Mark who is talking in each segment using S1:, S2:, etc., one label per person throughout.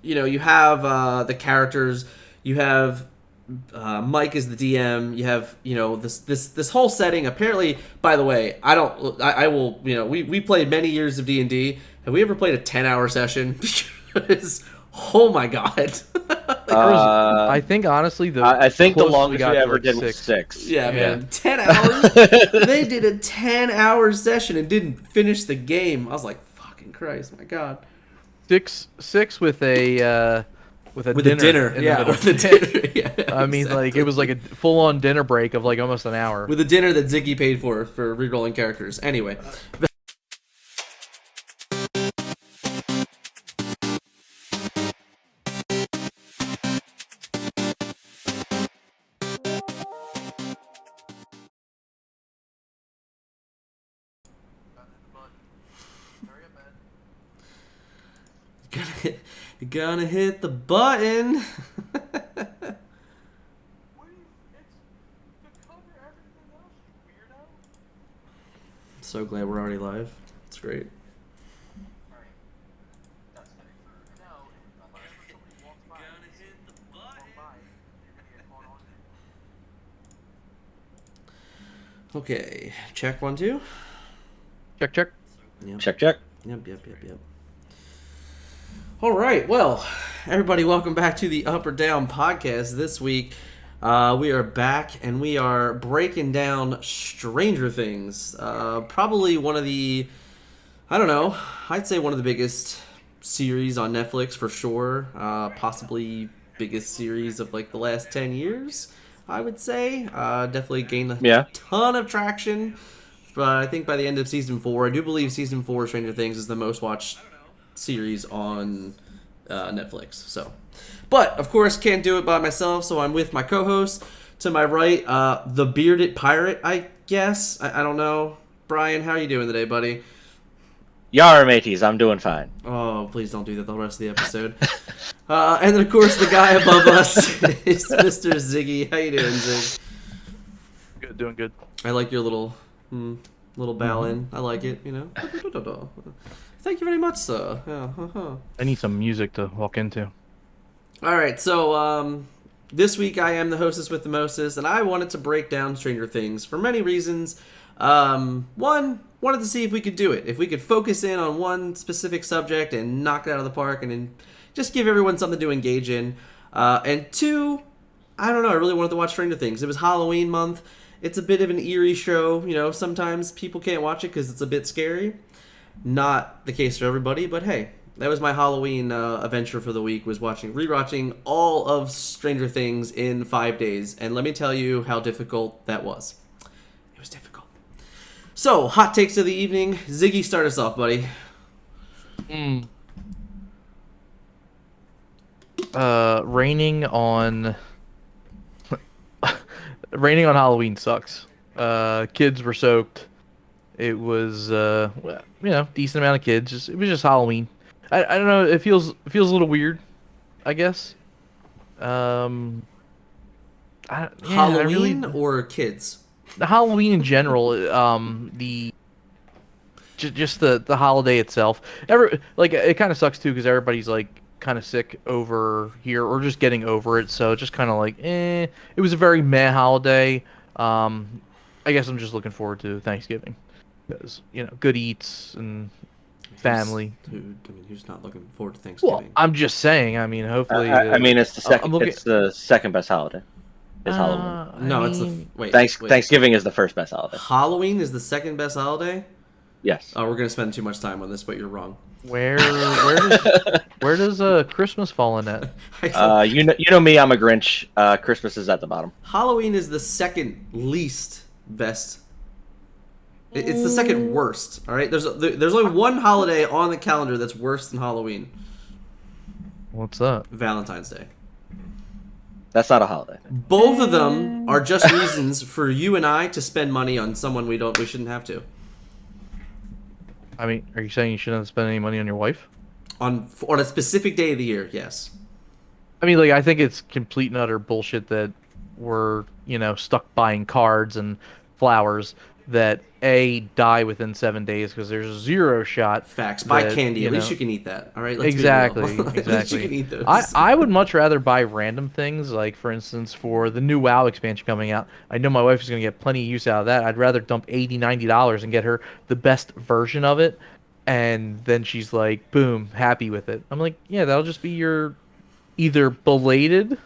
S1: you have the characters. You have Mike is the DM. You have this whole setting. Apparently, by the way, I will we played many years of D&D. Have we ever played a 10-hour session? Because oh my god.
S2: I think honestly
S3: I think the
S2: closest we
S3: longest we
S2: got to
S3: ever
S2: like
S3: did was
S2: 6.
S3: 6.
S1: Yeah, man. 10 hours? They did a 10-hour session and didn't finish the game. I was like, fucking Christ, my god.
S2: 6 with a with a
S1: With
S2: dinner.
S1: a dinner.
S2: in the
S1: Yeah,
S2: middle.
S1: with a dinner. Yeah,
S2: I mean, like it was like a full-on dinner break of like almost an hour.
S1: with a dinner that Ziggy paid for rerolling characters. Anyway. Gonna hit the button. So glad we're already live. It's great. Okay, check 1 2.
S2: Check, check.
S1: Yep.
S3: Check.
S1: Yep. All right, well, everybody, welcome back to the Up or Down podcast. This week, we are back and we are breaking down Stranger Things. Probably one of the, I don't know, I'd say one of the biggest series on Netflix for sure. Possibly biggest series of like the last 10 years, I would say. Definitely gained a ton of traction. But I think by the end of season 4, I do believe season 4 of Stranger Things is the most watched series on Netflix. So, but of course, can't do it by myself. So I'm with my co-host. To my right, the bearded pirate, I guess. I don't know. Brian, how are you doing today, buddy?
S3: Yar, mateys, I'm doing fine.
S1: Oh, please don't do that the rest of the episode. And then of course, the guy above us is Mr. Ziggy. How you doing, Zig?
S2: Good, doing good.
S1: I like your little bow in. I like it. Thank you very much, sir. Yeah.
S2: I need some music to walk into.
S1: All right, so this week I am the hostess with the mostest, and I wanted to break down Stranger Things for many reasons. One, wanted to see if we could do it, if we could focus in on one specific subject and knock it out of the park, and then just give everyone something to engage in. And two, I don't know, I really wanted to watch Stranger Things. It was Halloween month. It's a bit of an eerie show. Sometimes people can't watch it because it's a bit scary. Not the case for everybody, but hey, that was my Halloween adventure for the week, was rewatching all of Stranger Things in 5 days, and let me tell you how difficult that was. It was difficult. So, hot takes of the evening. Ziggy, start us off, buddy.
S2: Raining on Halloween sucks. Kids were soaked. It was decent amount of kids. It was just Halloween. I don't know. It feels a little weird, I guess.
S1: Halloween or kids?
S2: The Halloween in general. Just the holiday itself. It kind of sucks too because everybody's like kind of sick over here or just getting over it. So just kind of like It was a very meh holiday. I guess I'm just looking forward to Thanksgiving. Because, good eats and family.
S1: Who's not looking forward to Thanksgiving?
S2: Well, I'm just saying. I mean, hopefully.
S3: It's the second. It's the second best holiday. It's Halloween.
S1: No,
S3: wait. Thanksgiving is the first best holiday.
S1: Halloween is the second best holiday?
S3: Yes.
S1: Oh, we're gonna spend too much time on this, but you're wrong.
S2: Where does Christmas fall in that?
S3: You know me. I'm a Grinch. Christmas is at the bottom.
S1: Halloween is the second least best. It's the second worst. All right. There's only one holiday on the calendar that's worse than Halloween.
S2: What's that?
S1: Valentine's Day.
S3: That's not a holiday.
S1: Both of them are just reasons for you and I to spend money on someone we shouldn't have to.
S2: I mean, are you saying you shouldn't spend any money on your wife?
S1: On a specific day of the year, yes.
S2: I mean, I think it's complete and utter bullshit that we're, stuck buying cards and flowers. that die within 7 days because there's a 0 shot.
S1: Facts. Buy
S2: that,
S1: candy.
S2: you
S1: At least
S2: know-
S1: you can eat that. All right. Let's
S2: Exactly,
S1: Be real. At least you
S2: exactly.
S1: can eat those.
S2: I would much rather buy random things, like for instance, for the new WoW expansion coming out. I know my wife is going to get plenty of use out of that. I'd rather dump $80-90 and get her the best version of it, and then she's like, boom, happy with it. I'm like, yeah, that'll just be your either belated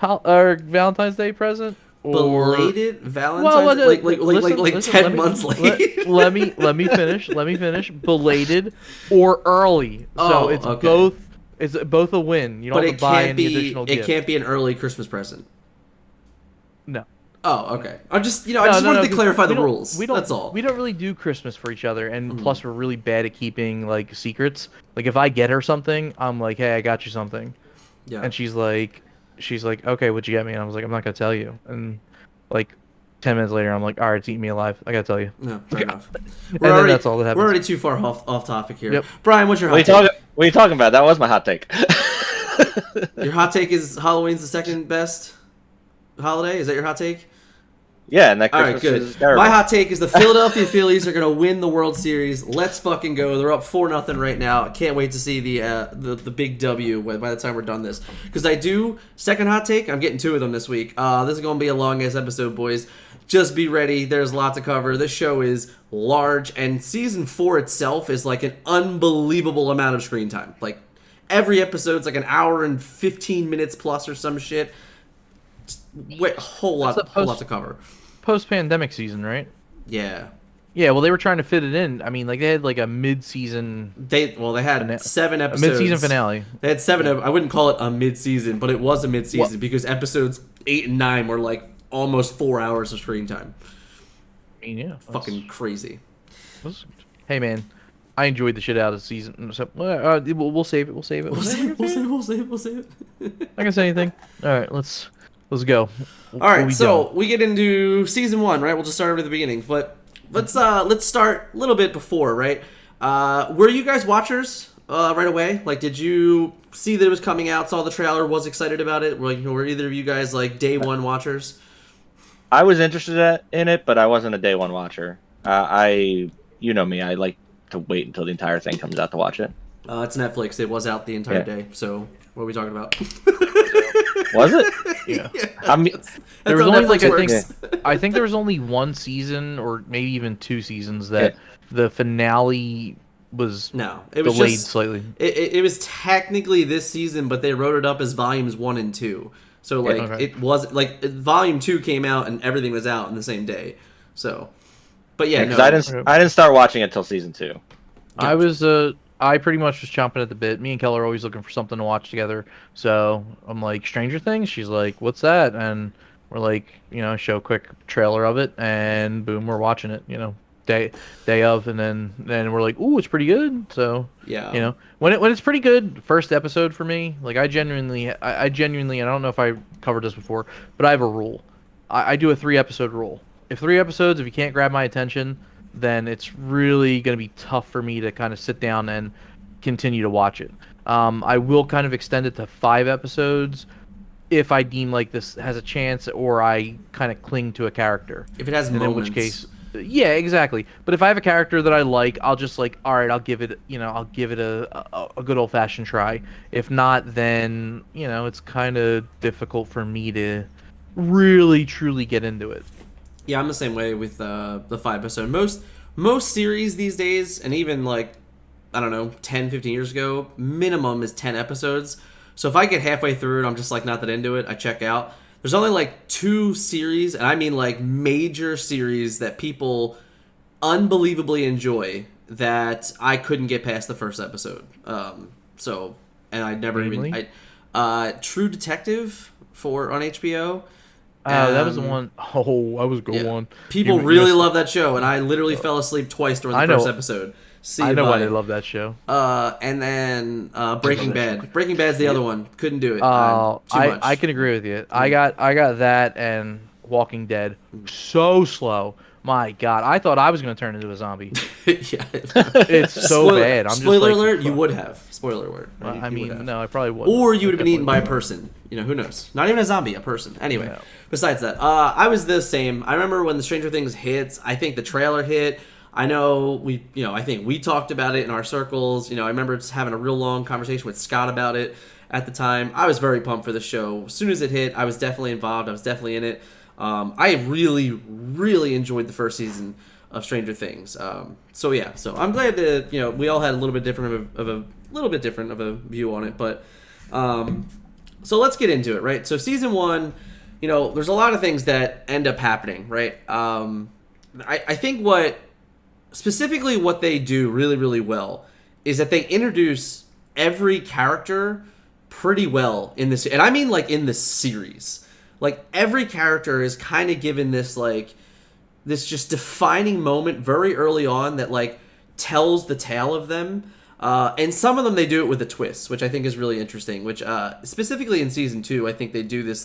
S2: or Valentine's Day present. Or
S1: belated Valentine's like
S2: listen,
S1: 10 months late.
S2: let me finish. Belated or early. So it's
S1: okay.
S2: both. It's both a win. You don't
S1: But
S2: have
S1: it
S2: to buy
S1: can't
S2: any
S1: be.
S2: additional
S1: It
S2: gift.
S1: can't be an early Christmas present.
S2: No.
S1: Oh, okay. I just wanted to clarify the rules. That's all.
S2: We don't really do Christmas for each other, and plus we're really bad at keeping like secrets. Like if I get her something, I'm like, hey, I got you something,
S1: Yeah.
S2: and she's like, okay, what'd you get me? And I was like, I'm not gonna tell you. And like 10 minutes later, I'm like, all right, it's eating me alive. I gotta tell you.
S1: No, fair enough.
S2: And then that's all that happens.
S1: We're already too far off topic here.
S2: Yep.
S1: Brian, what's your hot
S3: What
S1: take?
S3: are you talking about? That was my hot take.
S1: Your hot take is Halloween's the second best holiday? Is that your hot take?
S3: Yeah, and that
S1: All
S3: Christmas
S1: right, good.
S3: is terrible.
S1: My hot take is the Philadelphia Phillies are going to win the World Series. Let's fucking go. They're up 4-0 right now. I can't wait to see the big W by the time we're done this. Because second hot take, I'm getting 2 of them this week. This is going to be a long-ass episode, boys. Just be ready. There's a lot to cover. This show is large, and season 4 itself is like an unbelievable amount of screen time. Like, every episode's like an hour and 15 minutes plus or some shit. Wait, whole lot to cover.
S2: Post-pandemic season, right?
S1: Yeah.
S2: Yeah, well, they were trying to fit it in. I mean, like they had like a mid-season,
S1: They had 7
S2: a
S1: episodes.
S2: mid-season finale.
S1: They had 7. I wouldn't call it a mid-season, but it was a mid-season because episodes 8 and 9 were like almost 4 hours of screen time.
S2: I mean, yeah,
S1: Fucking crazy.
S2: Hey, man, I enjoyed the shit out of the season. So, we'll save it. We'll save it.
S1: We'll save it.
S2: Not gonna say anything. All right, let's go.
S1: All right, so we get into season 1, right? We'll just start over at the beginning, but let's start a little bit before, right? Were you guys watchers right away? Like, did you see that it was coming out? Saw the trailer? Was excited about it? Were either of you guys like day one watchers?
S3: I was interested in it, but I wasn't a day one watcher. You know me, I like to wait until the entire thing comes out to watch it.
S1: It's Netflix. It was out the entire day. So what are we talking about?
S3: Was it?
S2: Yeah.
S3: I mean,
S2: There was
S1: how
S2: only like
S1: Netflix
S2: I think there was only 1 season or maybe even 2 seasons that the finale was
S1: No, it was
S2: delayed
S1: just
S2: slightly.
S1: It was technically this season, but they wrote it up as volumes 1 and 2. So like
S2: okay.
S1: it was like volume 2 came out and everything was out in the same day. So, but yeah, no.
S3: because I didn't start watching it till season 2.
S2: I pretty much was chomping at the bit. Me and Keller are always looking for something to watch together. So I'm like, Stranger Things? She's like, what's that? And we're like, show a quick trailer of it, and boom, we're watching it, day of, and then we're like, ooh, it's pretty good. So
S1: Yeah.
S2: when it's pretty good, first episode for me, like I genuinely, I don't know if I covered this before, but I have a rule. I do a 3-episode rule. If 3 episodes, if you can't grab my attention, then it's really going to be tough for me to kind of sit down and continue to watch it. I will kind of extend it to 5 episodes if I deem like this has a chance, or I kind of cling to a character.
S1: If it has
S2: and
S1: moments.
S2: in which case, yeah, exactly. But if I have a character that I like, I'll just like, all right, I'll give it a good old fashioned try. If not, then it's kind of difficult for me to really truly get into it.
S1: Yeah, I'm the same way with the 5 episode. Most series these days, and even like, I don't know, 10, 15 years ago, minimum is 10 episodes. So if I get halfway through it, I'm just like not that into it, I check out. There's only like 2 series, and I mean like major series that people unbelievably enjoy that I couldn't get past the first episode. And I never
S2: Namely?
S1: True Detective on HBO.
S2: That was the one. Oh, I was going
S1: Yeah.
S2: on.
S1: People
S2: You
S1: really
S2: missed-
S1: love that show, and I literally fell asleep twice during the
S2: I know.
S1: first episode.
S2: I know why they love that show.
S1: And then Breaking Bad. Breaking Bad's the other one. Couldn't do it. Too much.
S2: I can agree with you. I got that and Walking Dead so slow. My God, I thought I was gonna turn into a zombie.
S1: Yeah.
S2: It's so bad. I'm
S1: Spoiler
S2: just like,
S1: alert, you would have. Spoiler alert.
S2: Well,
S1: You
S2: I
S1: would
S2: mean,
S1: have.
S2: no, I probably wouldn't.
S1: Or you would have been
S2: I
S1: eaten by a
S2: definitely
S1: person. Who knows? Not even a zombie, a person. Anyway,
S2: No.
S1: besides that, I was the same. I remember when the Stranger Things hits. I think the trailer hit. I know I think we talked about it in our circles. I remember just having a real long conversation with Scott about it at the time. I was very pumped for the show. As soon as it hit, I was definitely involved. I was definitely in it. I really, really enjoyed the first season of Stranger Things. So I'm glad that we all had a little bit different of a view on it. But so let's get into it, right? So season 1, there's a lot of things that end up happening, right? I think specifically what they do really, really well is that they introduce every character pretty well in this, and I mean like in the series. Like every character is kind of given this this just defining moment very early on that tells the tale of them. And some of them they do it with a twist, which I think is really interesting. Which specifically in season 2, I think they do this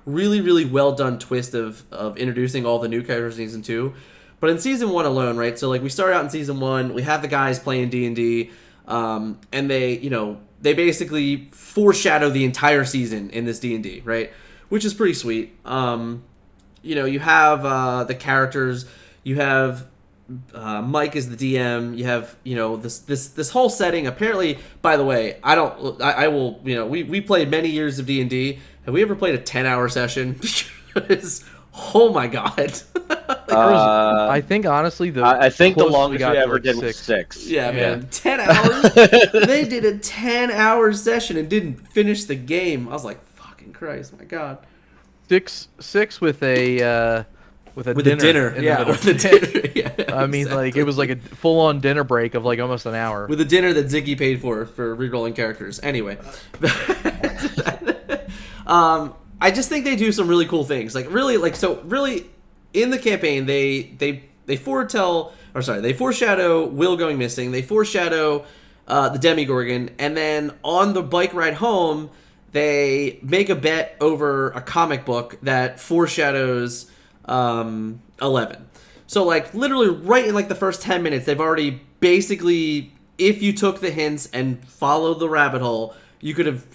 S1: really, really well done twist of introducing all the new characters in season 2. But in season 1 alone, right? So we start out in season 1, we have the guys playing D&D, and they basically foreshadow the entire season in this D&D, right? Which is pretty sweet. You have the characters. You have Mike is the DM. You have this whole setting. Apparently, by the way, I will. We played many years of D&D. Have we ever played a 10-hour session? Because oh my god.
S2: I think honestly,
S3: I think the
S2: closest
S3: longest
S2: got
S3: we
S2: to,
S3: ever
S2: like,
S3: did was
S2: 6.
S3: 6.
S1: Yeah, man. 10 hours? They did a 10-hour session and didn't finish the game. I was like, fucking Christ, my god.
S2: 6 with a dinner. in the
S1: Yeah,
S2: middle.
S1: with a dinner. Yeah,
S2: I mean, it was like a full-on dinner break of almost an hour.
S1: with a dinner that Ziggy paid for rerolling characters. Anyway. I just think they do some really cool things. Really in the campaign they foreshadow Will going missing. They foreshadow the Demogorgon, and then on the bike ride home, they make a bet over a comic book that foreshadows 11. So literally right in the first 10 minutes, they've already basically, if you took the hints and followed the rabbit hole, you could have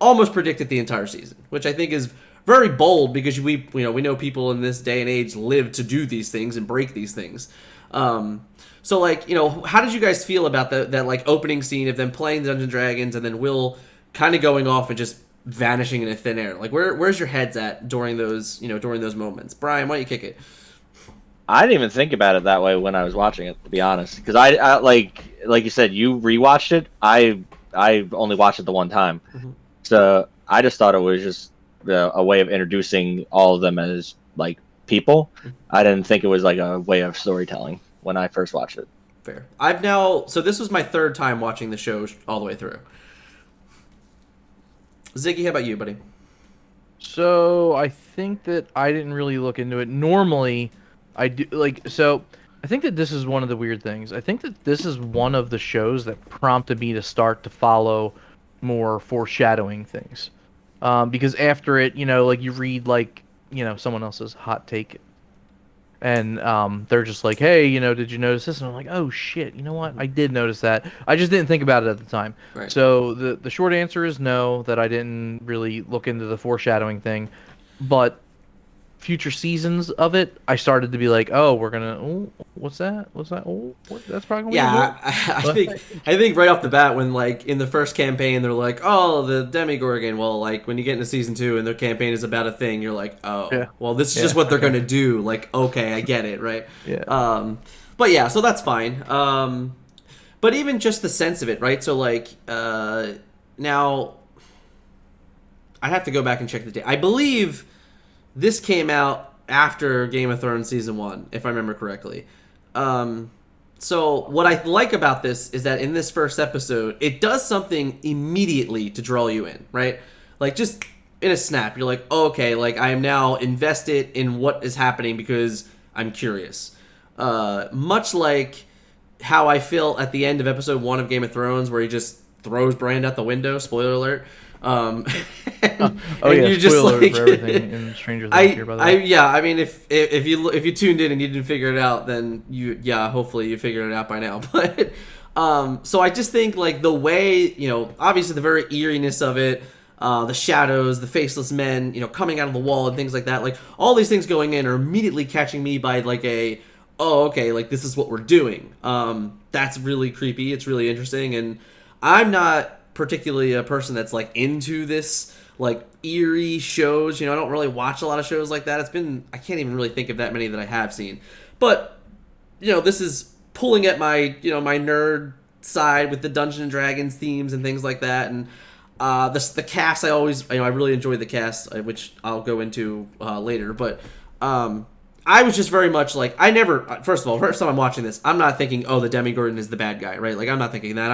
S1: almost predicted the entire season, which I think is very bold because we know people in this day and age live to do these things and break these things. So how did you guys feel about that opening scene of them playing Dungeons and Dragons and then Will kind of going off and just vanishing into thin air? Where's your heads at during those moments? Brian, why don't you kick it?
S3: I didn't even think about it that way when I was watching it, to be honest. Because I like you said, you rewatched it. I only watched it the one time, so I just thought it was just a way of introducing all of them as people. I didn't think it was a way of storytelling when I first watched it.
S1: Fair. So this was my third time watching the show all the way through. Ziggy, how about you, buddy?
S2: So I think that I didn't really look into it. Normally, I do so. I think that this is one of the weird things. I think that this is one of the shows that prompted me to start to follow more foreshadowing things. Because after it, you read someone else's hot take, and they're just like, hey, did you notice this? And I'm like, oh shit, you know what? I did notice that. I just didn't think about it at the time.
S1: Right.
S2: So the short answer is no, that I didn't really look into the foreshadowing thing, but future seasons of it, I started to be like, oh, we're gonna, oh, what's that? Oh, that's probably gonna be
S1: Yeah, I think right off the bat when in the first campaign they're like, oh, the Demogorgon. Well, when you get into season 2 and their campaign is about a thing, you're like, oh,
S2: Yeah.
S1: well, this is just what they're gonna do. Okay, I get it, right?
S2: Yeah.
S1: But yeah, so that's fine. But even just the sense of it, right? So now I have to go back and check the date. I believe this came out after Game of Thrones season 1, if I remember correctly. So what I like about this is that in this first episode, it does something immediately to draw you in, right? Just in a snap, you're like, oh, okay, I am now invested in what is happening because I'm curious. Much like how I feel at the end of episode 1 of Game of Thrones, where he just throws Brand out the window. Spoiler alert. And,
S2: Oh
S1: and
S2: yeah,
S1: you're just
S2: spoiler
S1: like,
S2: for everything in Stranger Things here, by the way.
S1: yeah. I mean, if you tuned in and you didn't figure it out, then hopefully you figured it out by now. But so I just think like the way, obviously the very eeriness of it, the shadows, the faceless men, coming out of the wall and things like that, like all these things going in are immediately catching me by like oh, okay, like this is what we're doing. That's really creepy. It's really interesting, and I'm not particularly a person that's like into this like eerie shows. I don't really watch a lot of shows like that. I can't even really think of that many that I have seen. But this is pulling at my my nerd side with the Dungeons and Dragons themes and things like that, and the cast. I really enjoy the cast, which I'll go into later. But I was just very much like, first time I'm watching this, I'm not thinking, oh, the Demogorgon is the bad guy, right? Like, I'm not thinking that.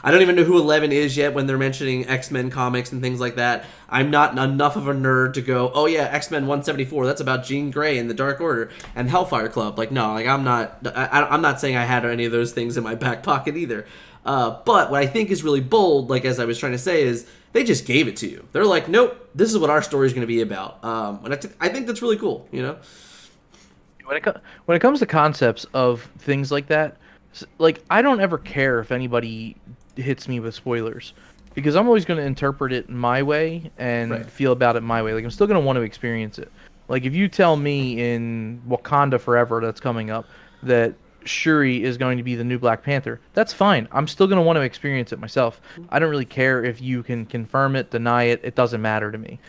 S1: I don't even know who Eleven is yet when they're mentioning X-Men comics and things like that. I'm not enough of a nerd to go, oh yeah, X-Men 174, that's about Jean Grey and the Dark Order and Hellfire Club. Like, no, like, I'm not saying I had any of those things in my back pocket either. But what I think is really bold, like, as I was trying to say, is they just gave it to you. They're like, nope, this is what our story is going to be about. And I think that's really cool,
S2: When it comes to concepts of things like that, like I don't ever care if anybody hits me with spoilers, because I'm always going to interpret it my way and feel about it my way. Like I'm still going to want to experience it. Like if you tell me in Wakanda Forever that's coming up that Shuri is going to be the new Black Panther, that's fine. I'm still going to want to experience it myself. I don't really care if you can confirm it, deny it. It doesn't matter to me.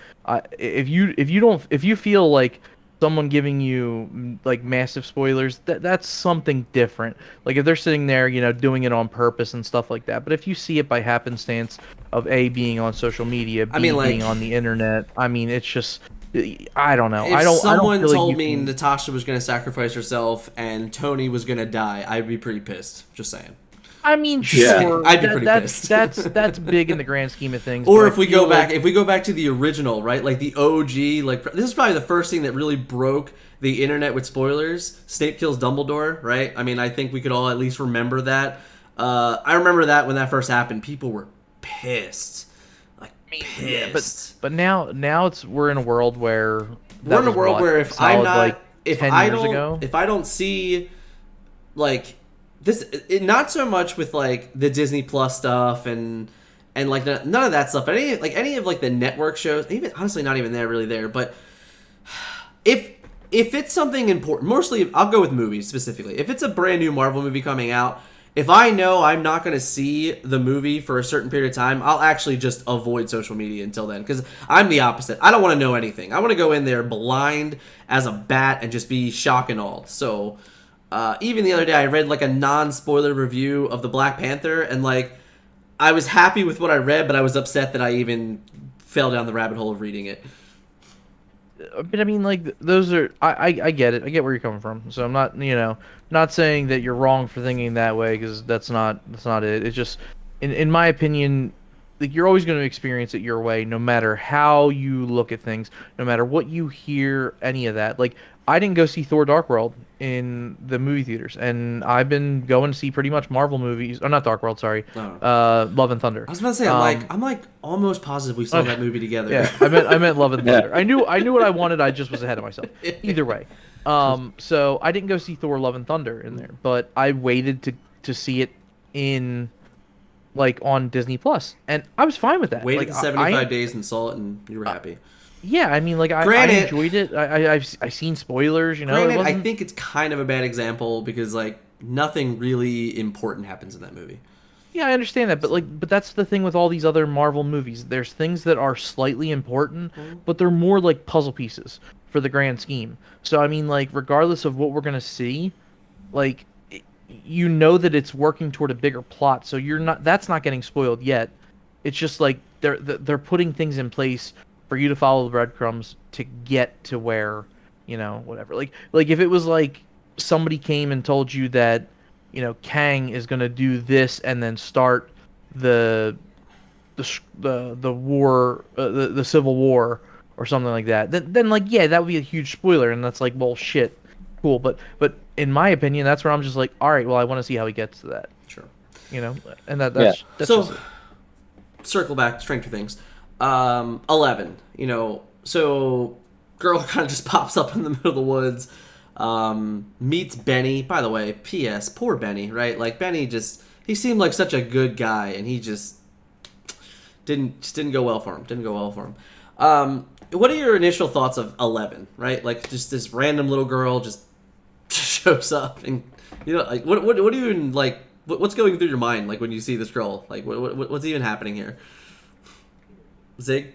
S2: If you feel like someone giving you like massive spoilers, that's something different. Like if they're sitting there, doing it on purpose and stuff like that. But if you see it by happenstance of A, being on social media, B, being on the internet, I mean, it's just, I don't know.
S1: If someone
S2: feel
S1: told
S2: like
S1: me Natasha was going to sacrifice herself and Tony was going to die, I'd be pretty pissed. Just saying.
S2: I mean, sure.
S1: I'd be pretty pissed.
S2: That's big in the grand scheme of things.
S1: Or if we go back to the original, right? Like the OG, like this is probably the first thing that really broke the internet with spoilers. Snape kills Dumbledore, right? I mean, I think we could all at least remember that. I remember that when that first happened, people were pissed, like pissed.
S2: But now we're in a world where
S1: if I don't see like this, not so much with like the Disney Plus stuff and like none of that stuff. But any of like the network shows, even honestly, not even really there. But if it's something important, mostly I'll go with movies specifically. If it's a brand new Marvel movie coming out, if I know I'm not going to see the movie for a certain period of time, I'll actually just avoid social media until then, because I'm the opposite. I don't want to know anything. I want to go in there blind as a bat and just be shock and awe. So. Even the other day, I read like a non-spoiler review of the Black Panther, and like I was happy with what I read, but I was upset that I even fell down the rabbit hole of reading it.
S2: But I mean, like those are I get it. I get where you're coming from. So I'm not not saying that you're wrong for thinking that way, because that's not it. It's just in my opinion, like you're always going to experience it your way, no matter how you look at things, no matter what you hear, any of that. Like I didn't go see Thor: Dark World in the movie theaters, and I've been going to see pretty much Marvel movies. Or not Dark World, sorry. Love and Thunder.
S1: I was about to say, I'm like almost positive we saw that movie together.
S2: Yeah, I meant Love and Thunder. I knew what I wanted. I just was ahead of myself. Either way, so I didn't go see Thor: Love and Thunder in there, but I waited to see it in like on Disney Plus, and I was fine with that.
S1: Waited
S2: like,
S1: 75 days and saw it, and you were happy.
S2: Yeah, I mean, like I enjoyed it. I've seen spoilers,
S1: Granted, I think it's kind of a bad example because like nothing really important happens in that movie.
S2: Yeah, I understand that, but that's the thing with all these other Marvel movies. There's things that are slightly important, but they're more like puzzle pieces for the grand scheme. So I mean, like regardless of what we're gonna see, like that it's working toward a bigger plot. So that's not getting spoiled yet. It's just like they're putting things in place for you to follow the breadcrumbs to get to where, whatever. Like if it was like somebody came and told you that, Kang is gonna do this and then start the war, the Civil War or something like that, then like yeah, that would be a huge spoiler, and that's like, well, shit, cool. But in my opinion, that's where I'm just like, all right, well, I want to see how he gets to that.
S1: Sure.
S2: And that's
S1: so.
S2: Just it.
S1: circle back to Stranger Things. 11, so girl kind of just pops up in the middle of the woods, meets Benny. By the way, P.S. Poor Benny, right? Like, Benny he seemed like such a good guy, and he just didn't go well for him. What are your initial thoughts of 11, right? Like, just this random little girl just shows up, and, like, what do you even, like, what's going through your mind, like, when you see this girl? Like, what's even happening here? Zig?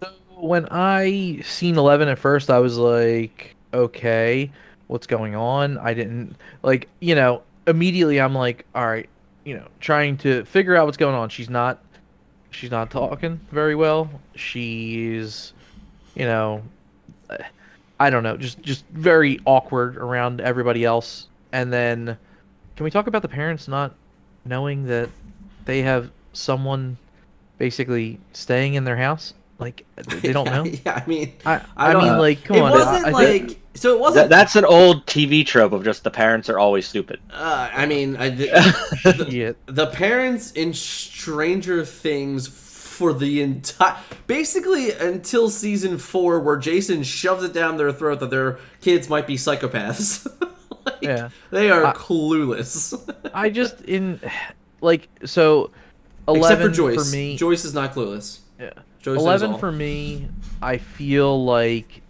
S2: So when I seen 11 at first, I was like, okay, what's going on? I didn't like, immediately I'm like, all right, trying to figure out what's going on. She's not talking very well. She's, I don't know, just very awkward around everybody else. And then can we talk about the parents not knowing that they have someone basically staying in their house? Like, they don't know?
S1: Yeah, I mean,
S2: I mean, like, come on.
S1: It wasn't like... So it wasn't...
S3: That's an old TV trope of just the parents are always stupid.
S1: I mean,
S2: Yeah.
S1: the parents in Stranger Things for the entire... Basically, until season 4, where Jason shoves it down their throat that their kids might be psychopaths.
S2: Yeah.
S1: They are clueless.
S2: I just, so... 11
S1: Except for Joyce.
S2: For me,
S1: Joyce is not clueless.
S2: Yeah.
S1: Joyce knows
S2: 11
S1: all.
S2: for me, I feel like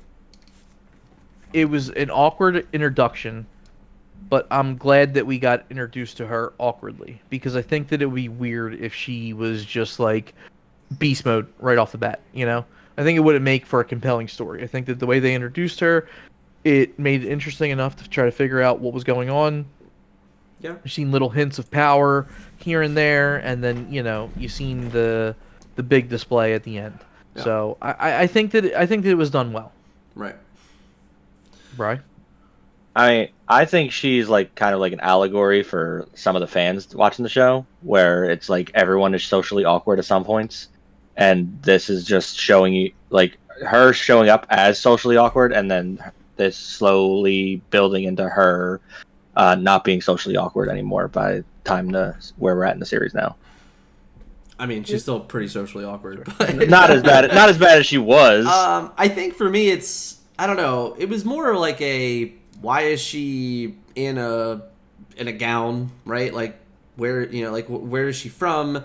S2: it was an awkward introduction, but I'm glad that we got introduced to her awkwardly, because I think that it would be weird if she was just like beast mode right off the bat, I think it wouldn't make for a compelling story. I think that the way they introduced her, it made it interesting enough to try to figure out what was going on.
S1: Yeah.
S2: You've seen little hints of power here and there, and then you've seen the big display at the end.
S1: Yeah.
S2: So I think that it was done well.
S1: Right.
S2: Right.
S3: I think she's like kind of like an allegory for some of the fans watching the show, where it's like everyone is socially awkward at some points, and this is just showing you like her showing up as socially awkward, and then this slowly building into her not being socially awkward anymore by the time to where we're at in the series now.
S1: I mean, she's still pretty socially awkward, but
S3: not as bad as she was.
S1: I think for me, I don't know. It was more like why is she in a gown, right? Like, where is she from?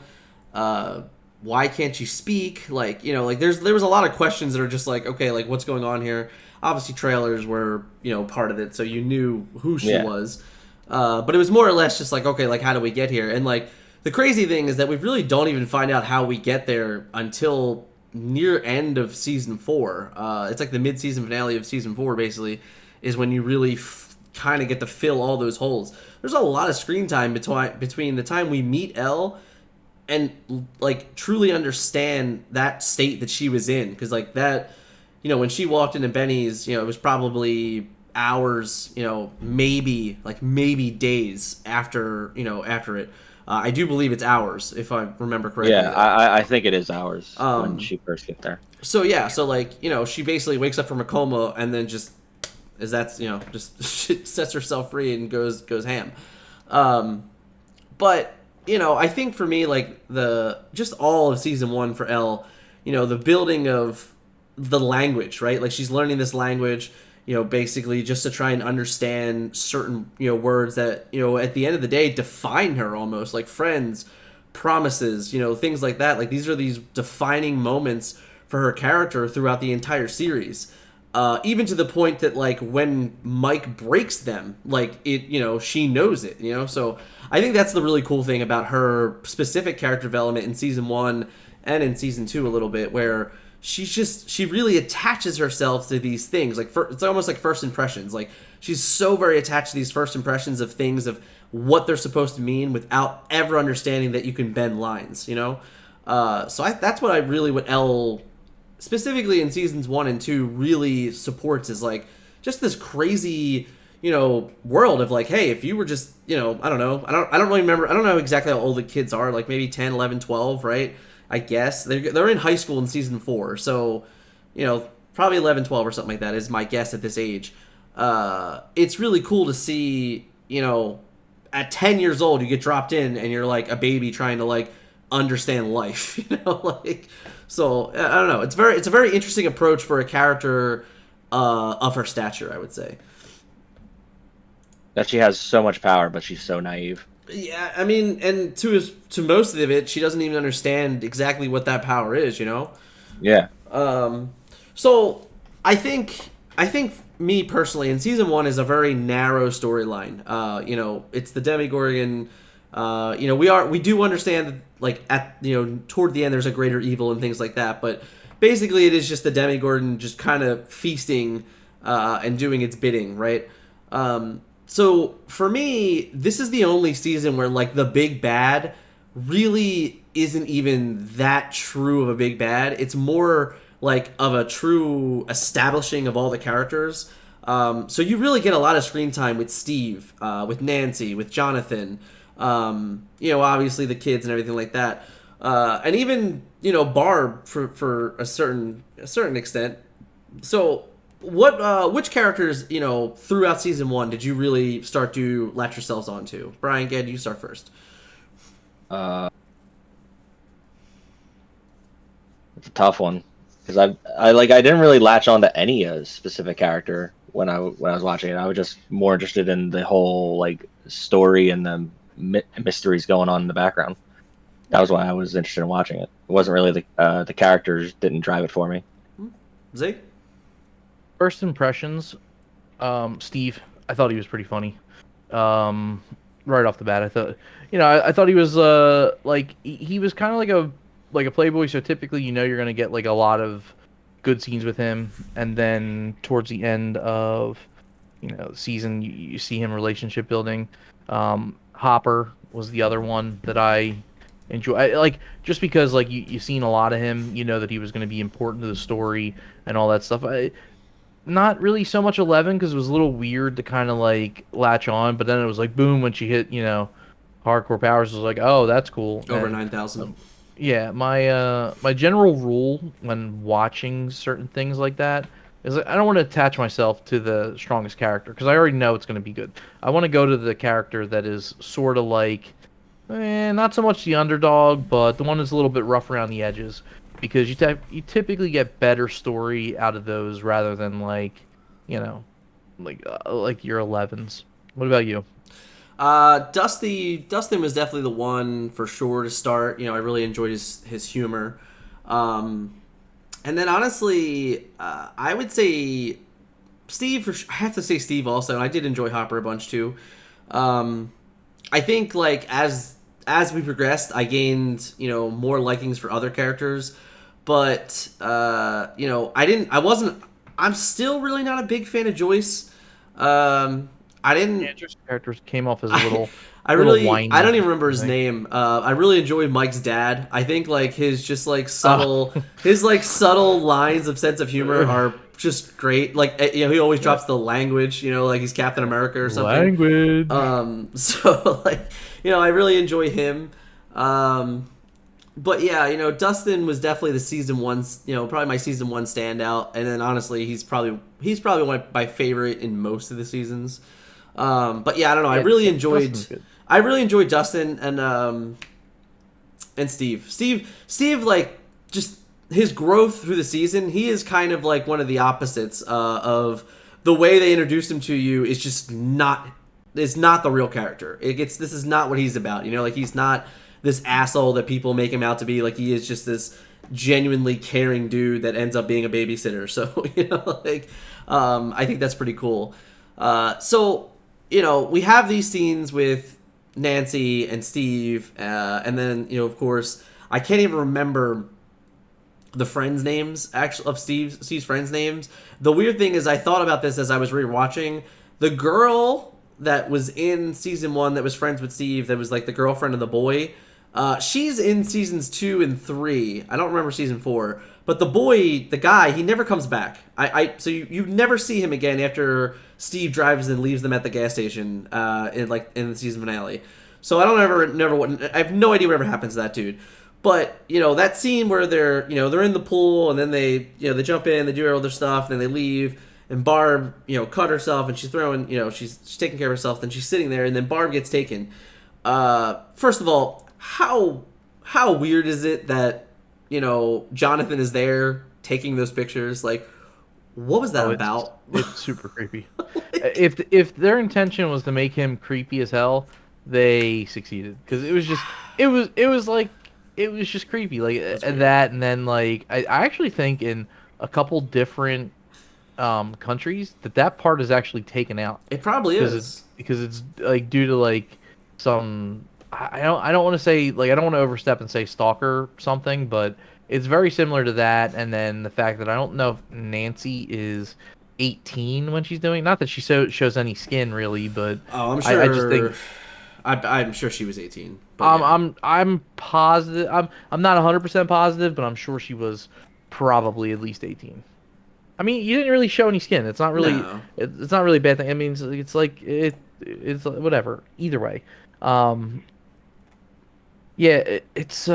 S1: Why can't she speak? Like, like there was a lot of questions that are just like, okay, like, what's going on here? Obviously, trailers were, part of it, so you knew who she was. But it was more or less just like, okay, like, how do we get here? And, like, the crazy thing is that we really don't even find out how we get there until near end of season 4. It's like the mid-season finale of season 4, basically, is when you really kind of get to fill all those holes. There's a lot of screen time between the time we meet Elle and, like, truly understand that state that she was in. Because, like, that... when she walked into Benny's, it was probably hours, maybe days after it. I do believe it's hours, if I remember correctly.
S3: Yeah, I think it is hours when she first gets there.
S1: So, yeah, so, like, she basically wakes up from a coma and then just sets herself free and goes ham. But, I think for me, like, just all of season 1 for Elle, the building of the language, right? Like, she's learning this language, basically just to try and understand certain, words that, at the end of the day define her almost, like friends, promises, things like that. Like, these are these defining moments for her character throughout the entire series. Even to the point that, like, when Mike breaks them, like, it, she knows it, So I think that's the really cool thing about her specific character development in season 1 and in season 2 a little bit, where she really attaches herself to these things. Like, it's almost like first impressions. Like, she's so very attached to these first impressions of things, of what they're supposed to mean, without ever understanding that you can bend lines, So that's what Elle, specifically in seasons 1 and 2, really supports, is like just this crazy, world of like, hey, if you were just, I don't know. I don't really remember. I don't know exactly how old the kids are, like maybe 10, 11, 12, right? I guess they're in high school in season 4, so probably 11, 12 or something like that is my guess at this age. It's really cool to see, at 10 years old you get dropped in and you're like a baby trying to like understand life, like. So I don't know. It's a very interesting approach for a character of her stature, I would say.
S3: That she has so much power, but she's so naive.
S1: Yeah, I mean, and to most of it, she doesn't even understand exactly what that power is,
S3: Yeah.
S1: So I think me personally, in season 1 is a very narrow storyline. It's the Demogorgon. We do understand that, like, at toward the end there's a greater evil and things like that, but basically it is just the Demogorgon just kind of feasting and doing its bidding, right? So for me, this is the only season where, like, the big bad really isn't even that true of a big bad. It's more like of a true establishing of all the characters. So you really get a lot of screen time with Steve, with Nancy, with Jonathan, obviously the kids and everything like that. And even, Barb for a certain extent. So which characters, throughout season 1 did you really start to latch yourselves onto? Brian, Ged, you start first.
S3: It's a tough one because I didn't really latch on to any specific character when I was watching it. I was just more interested in the whole, like, story and the mysteries going on in the background. That was why I was interested in watching it. It wasn't really the characters didn't drive it for me.
S1: Zay?
S2: First impressions, Steve. I thought he was pretty funny. Right off the bat, I thought, I thought he was like he was kind of like a playboy. So typically, you're gonna get, like, a lot of good scenes with him, and then towards the end of the season, you see him relationship building. Hopper was the other one that I enjoy. Like, just because, like, you've seen a lot of him, that he was going to be important to the story and all that stuff. Not really so much 11 because it was a little weird to kind of, like, latch on, but then it was like boom when she hit hardcore powers. It was like, oh, that's cool.
S1: Over
S2: and,
S1: 9,000.
S2: Yeah, my general rule when watching certain things like that is I don't want to attach myself to the strongest character because I already know it's going to be good. I want to go to the character that is sort of like, not so much the underdog, but the one that's a little bit rough around the edges, because you typically get better story out of those rather than, like, like your 11s. What about you?
S1: Dustin was definitely the one for sure to start. I really enjoyed his humor. And then honestly, I would say Steve. I have to say Steve also. I did enjoy Hopper a bunch too. I think, like, as we progressed, I gained more likings for other characters, but I'm still really not a big fan of Joyce. I didn't.
S2: Joyce's characters came off as a little.
S1: I
S2: little
S1: really,
S2: whiny,
S1: I don't even remember his
S2: right?
S1: name. I really enjoyed Mike's dad. I think, like, his just, like, subtle, his, like, subtle lines of sense of humor are just great. Like, he always drops the language, like he's Captain America or something.
S2: Language.
S1: So, like, I really enjoy him. But yeah, Dustin was definitely the season 1, probably my season 1 standout. And then honestly, he's probably one of my favorite in most of the seasons. But yeah, I don't know. I really enjoyed Dustin and Steve. Steve, like, just his growth through the season. He is kind of like one of the opposites of the way they introduced him to you. Is just not. It's not the real character. This is not what he's about. Like, he's not this asshole that people make him out to be. Like, he is just this genuinely caring dude that ends up being a babysitter. So, I think that's pretty cool. So, we have these scenes with Nancy and Steve, and then, of course, I can't even remember the friends' names, actually, of Steve's friends' names. The weird thing is I thought about this as I was rewatching. The girl that was in season 1 that was friends with Steve, that was, like, the girlfriend of the boy, she's in seasons 2 and 3. I don't remember season 4. But the boy, the guy, he never comes back. So you never see him again after Steve drives and leaves them at the gas station in the season finale. So I I have no idea whatever happens to that dude. But that scene where they're in the pool and then they jump in, they do all their stuff, and then they leave, and Barb cut herself and she's throwing she's taking care of herself, then she's sitting there, and then Barb gets taken. First of all, how how weird is it that, Jonathan is there taking those pictures? Like, what was that about?
S2: It's super creepy. If their intention was to make him creepy as hell, they succeeded because it was just creepy that, and then like I actually think in a couple different countries that part is actually taken out.
S1: It probably is
S2: because it's like due to like some I don't want to say like I don't want to overstep and say stalker something, but it's very similar to that. And then the fact that I don't know if Nancy is 18 when she's doing, not that she shows any skin really, but
S1: I'm sure.
S2: I just think
S1: I'm sure she was 18. But
S2: I'm positive. I'm not 100% positive, but I'm sure she was probably at least 18. I mean, you didn't really show any skin. It's not really
S1: No.
S2: it's not really a bad thing. I mean, it's like it's whatever. Either way, yeah, it's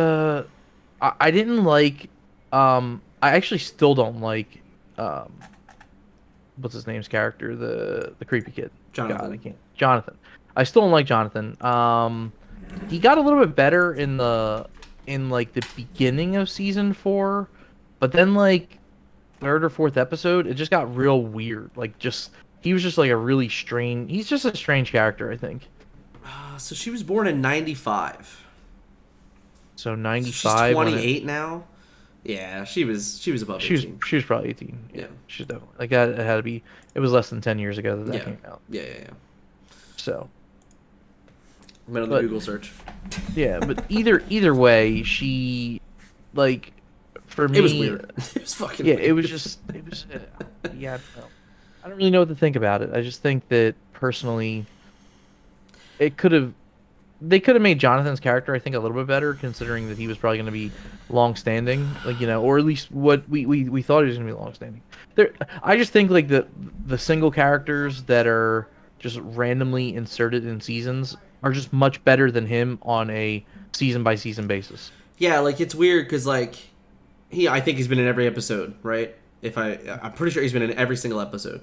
S2: I didn't like I actually still don't like what's his name's character, the creepy kid.
S1: Jonathan.
S2: God, I can't. Jonathan. I still don't like Jonathan. He got a little bit better in like the beginning of season 4, but then like third or fourth episode, it just got real weird. Like he was just like a really strange. He's just a strange character, I think.
S1: So she was born in 95.
S2: So
S1: She's
S2: 95.
S1: 28 now. Yeah, she was above 18.
S2: She was probably 18.
S1: Yeah.
S2: She's definitely like that. It had to be. It was less than 10 years ago that
S1: Yeah.
S2: came out.
S1: Yeah.
S2: So
S1: Went on the Google search.
S2: yeah, but either way, she like for me
S1: It was weird. It was fucking
S2: Yeah,
S1: weird.
S2: it was yeah. I don't really know what to think about it. I just think that personally, they could have made Jonathan's character, I think, a little bit better, considering that he was probably going to be long-standing, like or at least what we thought he was going to be long-standing. I just think like the single characters that are just randomly inserted in seasons are just much better than him on a season-by-season basis.
S1: Yeah, like it's weird because like I think he's been in every episode, right? I'm pretty sure he's been in every single episode.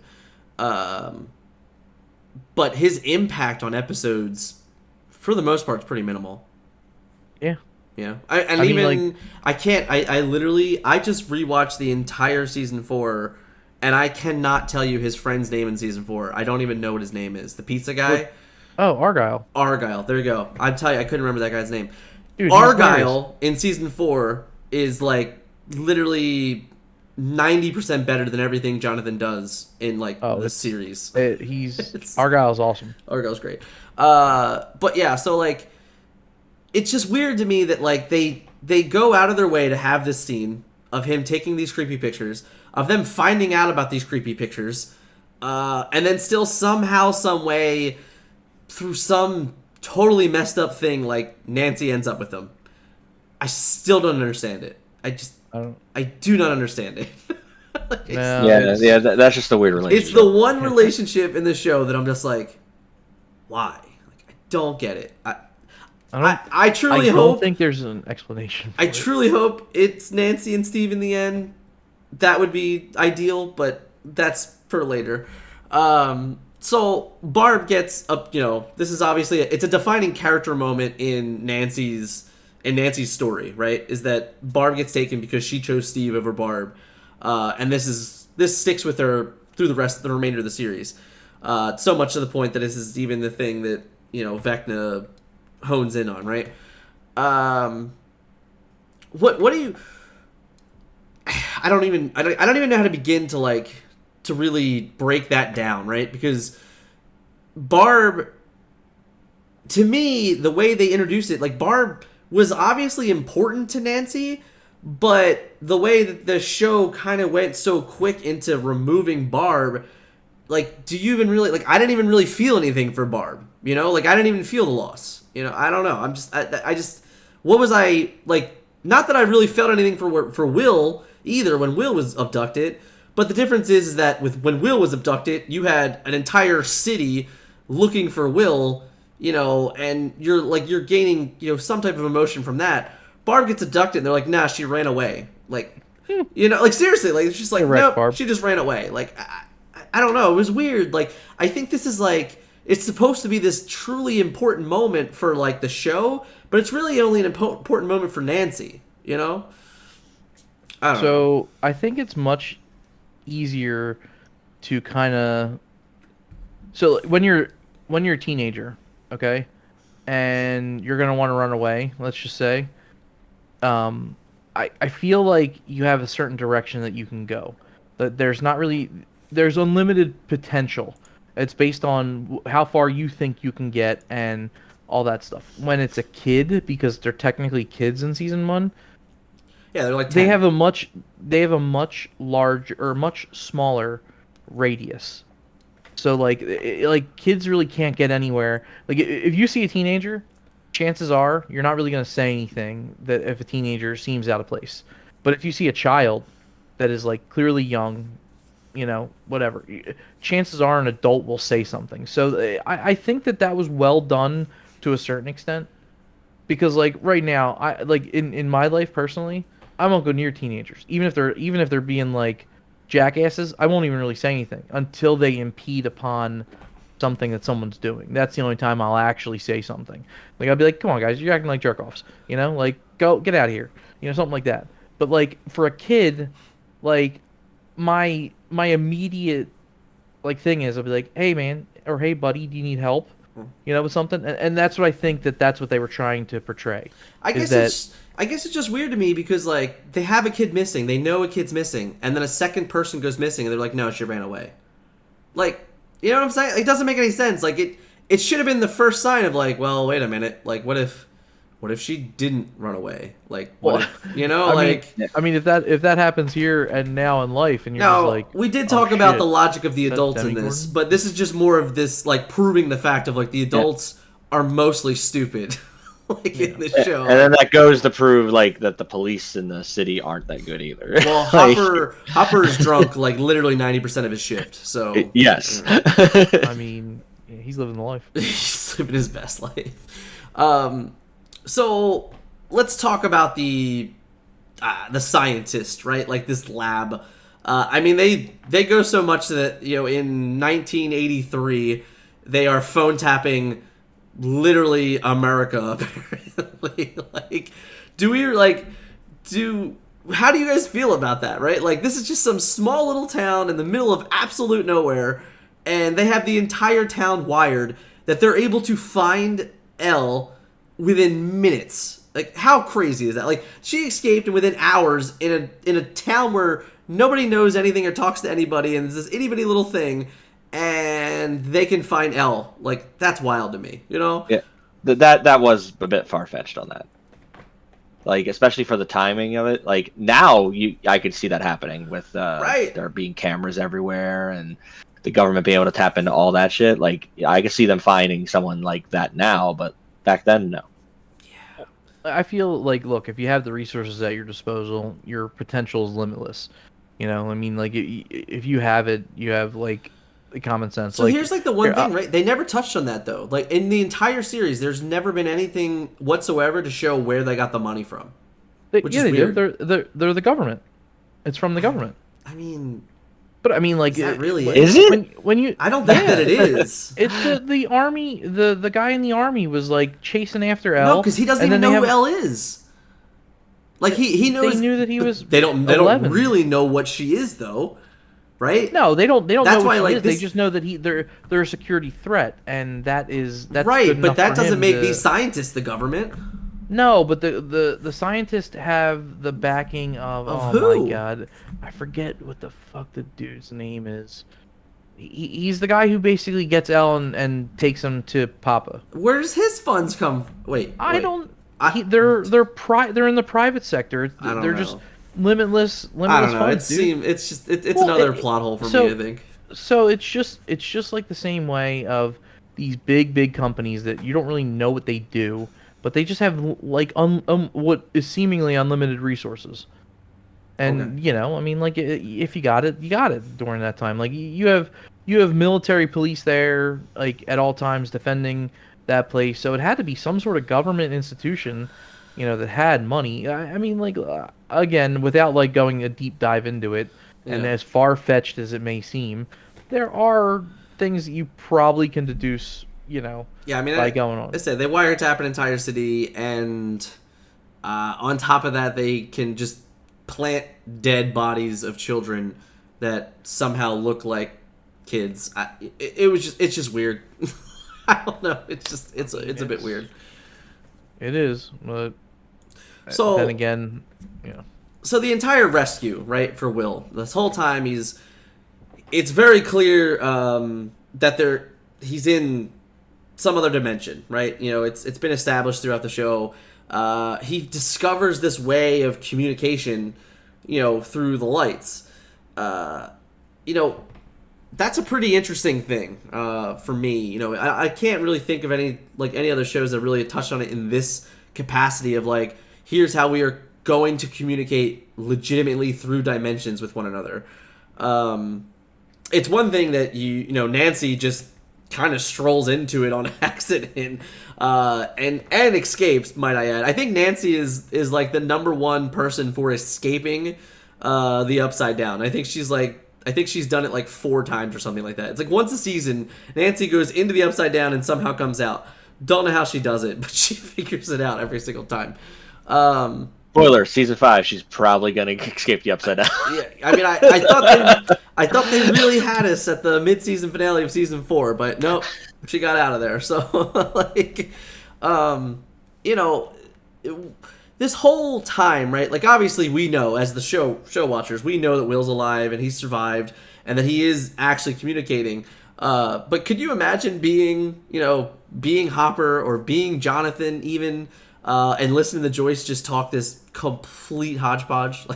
S1: But his impact on episodes, for the most part, is pretty minimal.
S2: Yeah.
S1: Yeah.
S2: I
S1: just rewatched the entire season 4, and I cannot tell you his friend's name in season 4. I don't even know what his name is. The pizza guy?
S2: Oh, Argyle.
S1: Argyle. There you go. I'm telling you, I couldn't remember that guy's name.
S2: Dude, he's hilarious.
S1: Argyle in season 4 is like literally 90% better than everything Jonathan does in like the series.
S2: Argyle's awesome.
S1: Argyle's great. But yeah, so like it's just weird to me that like they go out of their way to have this scene of him taking these creepy pictures, of them finding out about these creepy pictures, and then still somehow, some way, through some totally messed up thing, like Nancy ends up with them. I still don't understand it. I do not understand it.
S3: That's just a weird relationship.
S1: It's the one relationship in the show that I'm just like, why? Like, I don't get it. I truly hope.
S2: I don't think there's an explanation.
S1: I truly hope it's Nancy and Steve in the end. That would be ideal, but that's for later. So Barb gets up. This is obviously it's a defining character moment in Nancy's story, right? Is that Barb gets taken because she chose Steve over Barb, and this sticks with her through the remainder of the series. So much to the point that this is even the thing that Vecna hones in on, right? What do you? I don't even know how to begin to really break that down, right? Because Barb, to me, the way they introduced it, like Barb was obviously important to Nancy, but the way that the show kind of went so quick into removing Barb, like, do you even really, like, I didn't even really feel anything for Barb, like, I didn't even feel the loss, I don't know, I just, what was I, like, not that I really felt anything for Will, either, when Will was abducted, but the difference is that when Will was abducted, you had an entire city looking for Will, and you're gaining, some type of emotion from that. Barb gets abducted, and they're like, nah, she ran away. Like, like, seriously, like, it's just like, nope, Barb. She just ran away. Like, I don't know. It was weird. Like, I think this is, like, it's supposed to be this truly important moment for like the show, but it's really only an important moment for Nancy. You know. I don't know.
S2: So I think it's much easier to kind of. So when you're a teenager, okay, and you're gonna want to run away, let's just say, I feel like you have a certain direction that you can go. That there's unlimited potential. It's based on how far you think you can get and all that stuff. When it's a kid, because they're technically kids in season 1,
S1: Yeah, they're like 10.
S2: they have a much larger or much smaller radius. So like kids really can't get anywhere. Like if you see a teenager, chances are you're not really going to say anything that if a teenager seems out of place. But if you see a child that is like clearly young, whatever, chances are an adult will say something. So I think that was well done to a certain extent, because like right now, I like in my life personally, I won't go near teenagers, even if they're being like jackasses. I won't even really say anything until they impede upon something that someone's doing. That's the only time I'll actually say something. Like I'll be like, "Come on, guys, you're acting like jerk-offs," like go get out of here, something like that. But like for a kid, like my immediate like thing is I'll be like, "Hey man," or "Hey buddy, do you need help?" With something, and that's what I think that's what they were trying to portray.
S1: I guess it's just weird to me because like they have a kid missing, they know a kid's missing, and then a second person goes missing, and they're like, "No, she ran away." Like, you know what I'm saying? It doesn't make any sense. Like it should have been the first sign of like, well, wait a minute, like what if she didn't run away? Like what if,
S2: I mean, if that happens here and now in life, and you're just like,
S1: we did talk about
S2: shit,
S1: the logic of the adults in this, but this is just more of this like proving the fact of like the adults are mostly stupid. In the show.
S3: And then that goes to prove like that the police in the city aren't that good either.
S1: Well, Hopper is drunk like literally 90% of his shift. So
S3: yes.
S2: I mean, he's living the life.
S1: He's living his best life. So let's talk about the scientist, right? Like this lab. I mean, they go so much that in 1983 they are phone tapping literally America, apparently. How do you guys feel about that, right? Like, this is just some small little town in the middle of absolute nowhere, and they have the entire town wired that they're able to find Elle within minutes. Like, how crazy is that? Like, she escaped, and within hours, in a town where nobody knows anything or talks to anybody, and there's this itty-bitty little thing, and they can find Elle. Like, that's wild to me,
S3: Yeah, that was a bit far-fetched on that. Like, especially for the timing of it. Like, now I could see that happening with
S1: right.
S3: There being cameras everywhere and the government being able to tap into all that shit. Like, I could see them finding someone like that now, but back then, no.
S2: Yeah. I feel like, look, if you have the resources at your disposal, your potential is limitless. I mean, like, if you have it, you have, like, common sense.
S1: So here's like the one thing, right? They never touched on that though. Like in the entire series, there's never been anything whatsoever to show where they got the money from. Which is weird.
S2: They're the government. It's from the government.
S1: I mean,
S2: but I mean, like,
S1: is that really
S3: is it?
S2: When you,
S1: I don't think that it is.
S2: It's the army. The guy in the army was like chasing after Elle.
S1: No, because he doesn't even know who Elle is. Like he knows.
S2: They knew that he was.
S1: They don't really know what she is though. Right?
S2: No, they don't. That's know
S1: why,
S2: what
S1: like,
S2: she is. They just know that they're a security threat, and that's
S1: right.
S2: Good
S1: but
S2: enough
S1: that
S2: for
S1: doesn't
S2: him
S1: make these scientists the government.
S2: No, but the scientists have the backing of oh
S1: who?
S2: My god, I forget what the fuck the dude's name is. He's the guy who basically gets Elle and takes him to Papa.
S1: Where does his funds come? Wait,
S2: they're in the private sector. They're just limitless
S1: I don't know.
S2: funds,
S1: It's another plot hole for me, I think.
S2: So it's just like the same way of these big companies that you don't really know what they do, but they just have like what is seemingly unlimited resources. And
S1: okay.
S2: I mean, like if you got it during that time. Like you have military police there, like at all times defending that place. So it had to be some sort of government institution, that had money. I mean, like, again, without, like, going a deep dive into it, and as far-fetched as it may seem, there are things you probably can deduce,
S1: Yeah, I mean,
S2: by going on.
S1: I said they wiretap an entire city, and on top of that, they can just plant dead bodies of children that somehow look like kids. It's just weird. I don't know. It's a bit weird.
S2: It is, but
S1: So
S2: then again,
S1: so the entire rescue, right, for Will, this whole time it's very clear that he's in some other dimension, right? It's been established throughout the show. He discovers this way of communication, through the lights. That's a pretty interesting thing for me. I can't really think of any other shows that really touched on it in this capacity of like, here's how we are going to communicate legitimately through dimensions with one another. It's one thing that Nancy just kind of strolls into it on accident and escapes, might I add. I think Nancy is like the number one person for escaping the Upside Down. I think she's done it like 4 times or something like that. It's like once a season, Nancy goes into the Upside Down and somehow comes out. Don't know how she does it, but she figures it out every single time.
S3: Spoiler: season 5, she's probably gonna escape the Upside Down.
S1: Yeah, I mean, I thought they really had us at the mid-season finale of season 4, but nope, she got out of there. So this whole time, right? Like, obviously, we know as the show watchers, we know that Will's alive and he survived and that he is actually communicating. But could you imagine being Hopper or being Jonathan even? And listening to Joyce just talk this complete hodgepodge.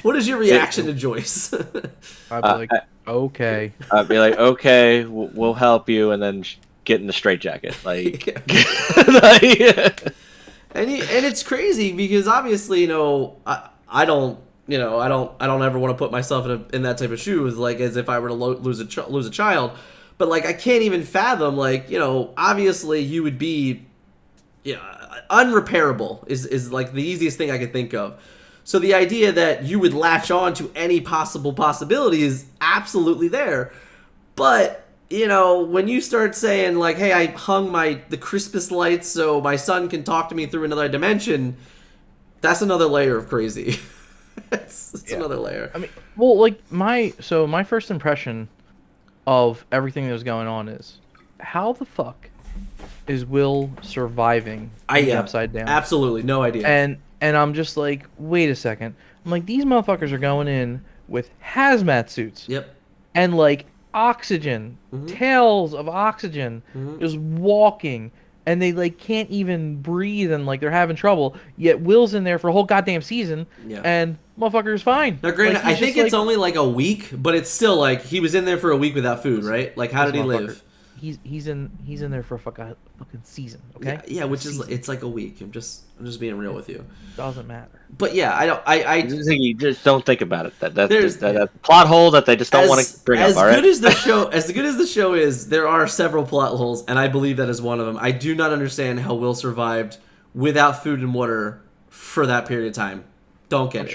S1: What is your reaction to Joyce?
S2: I'd be like, okay.
S3: I'd be like, okay, we'll help you, and then get in the straitjacket.
S1: And it's crazy because obviously, I don't ever want to put myself in that type of shoes, like as if I were to lose a child. But I can't even fathom, obviously you would be. Yeah, unrepairable is like the easiest thing I could think of. So the idea that you would latch on to any possible possibility is absolutely there. But, when you start saying hey, I hung the Christmas lights so my son can talk to me through another dimension, that's another layer of crazy. it's another layer.
S2: I mean, well, my first impression of everything that was going on is, how the fuck is Will surviving the Upside Down?
S1: Absolutely, no idea.
S2: And I'm just like, wait a second. I'm like, these motherfuckers are going in with hazmat suits.
S1: Yep.
S2: And oxygen, tails of oxygen, just walking, and they can't even breathe, and they're having trouble. Yet Will's in there for a whole goddamn season, and motherfucker's fine.
S1: Now, granted, I think it's only a week, but it's still he was in there for a week without food, right? How did he live?
S2: He's in there for a fucking season, okay?
S1: Yeah, which is it's a week. I'm just being real with you.
S2: Doesn't matter.
S1: But yeah, I
S3: you just don't think about it. That's a plot hole that they just don't want to bring up. All right.
S1: As good as the show is, there are several plot holes, and I believe that is one of them. I do not understand how Will survived without food and water for that period of time. Don't get it.
S2: I'm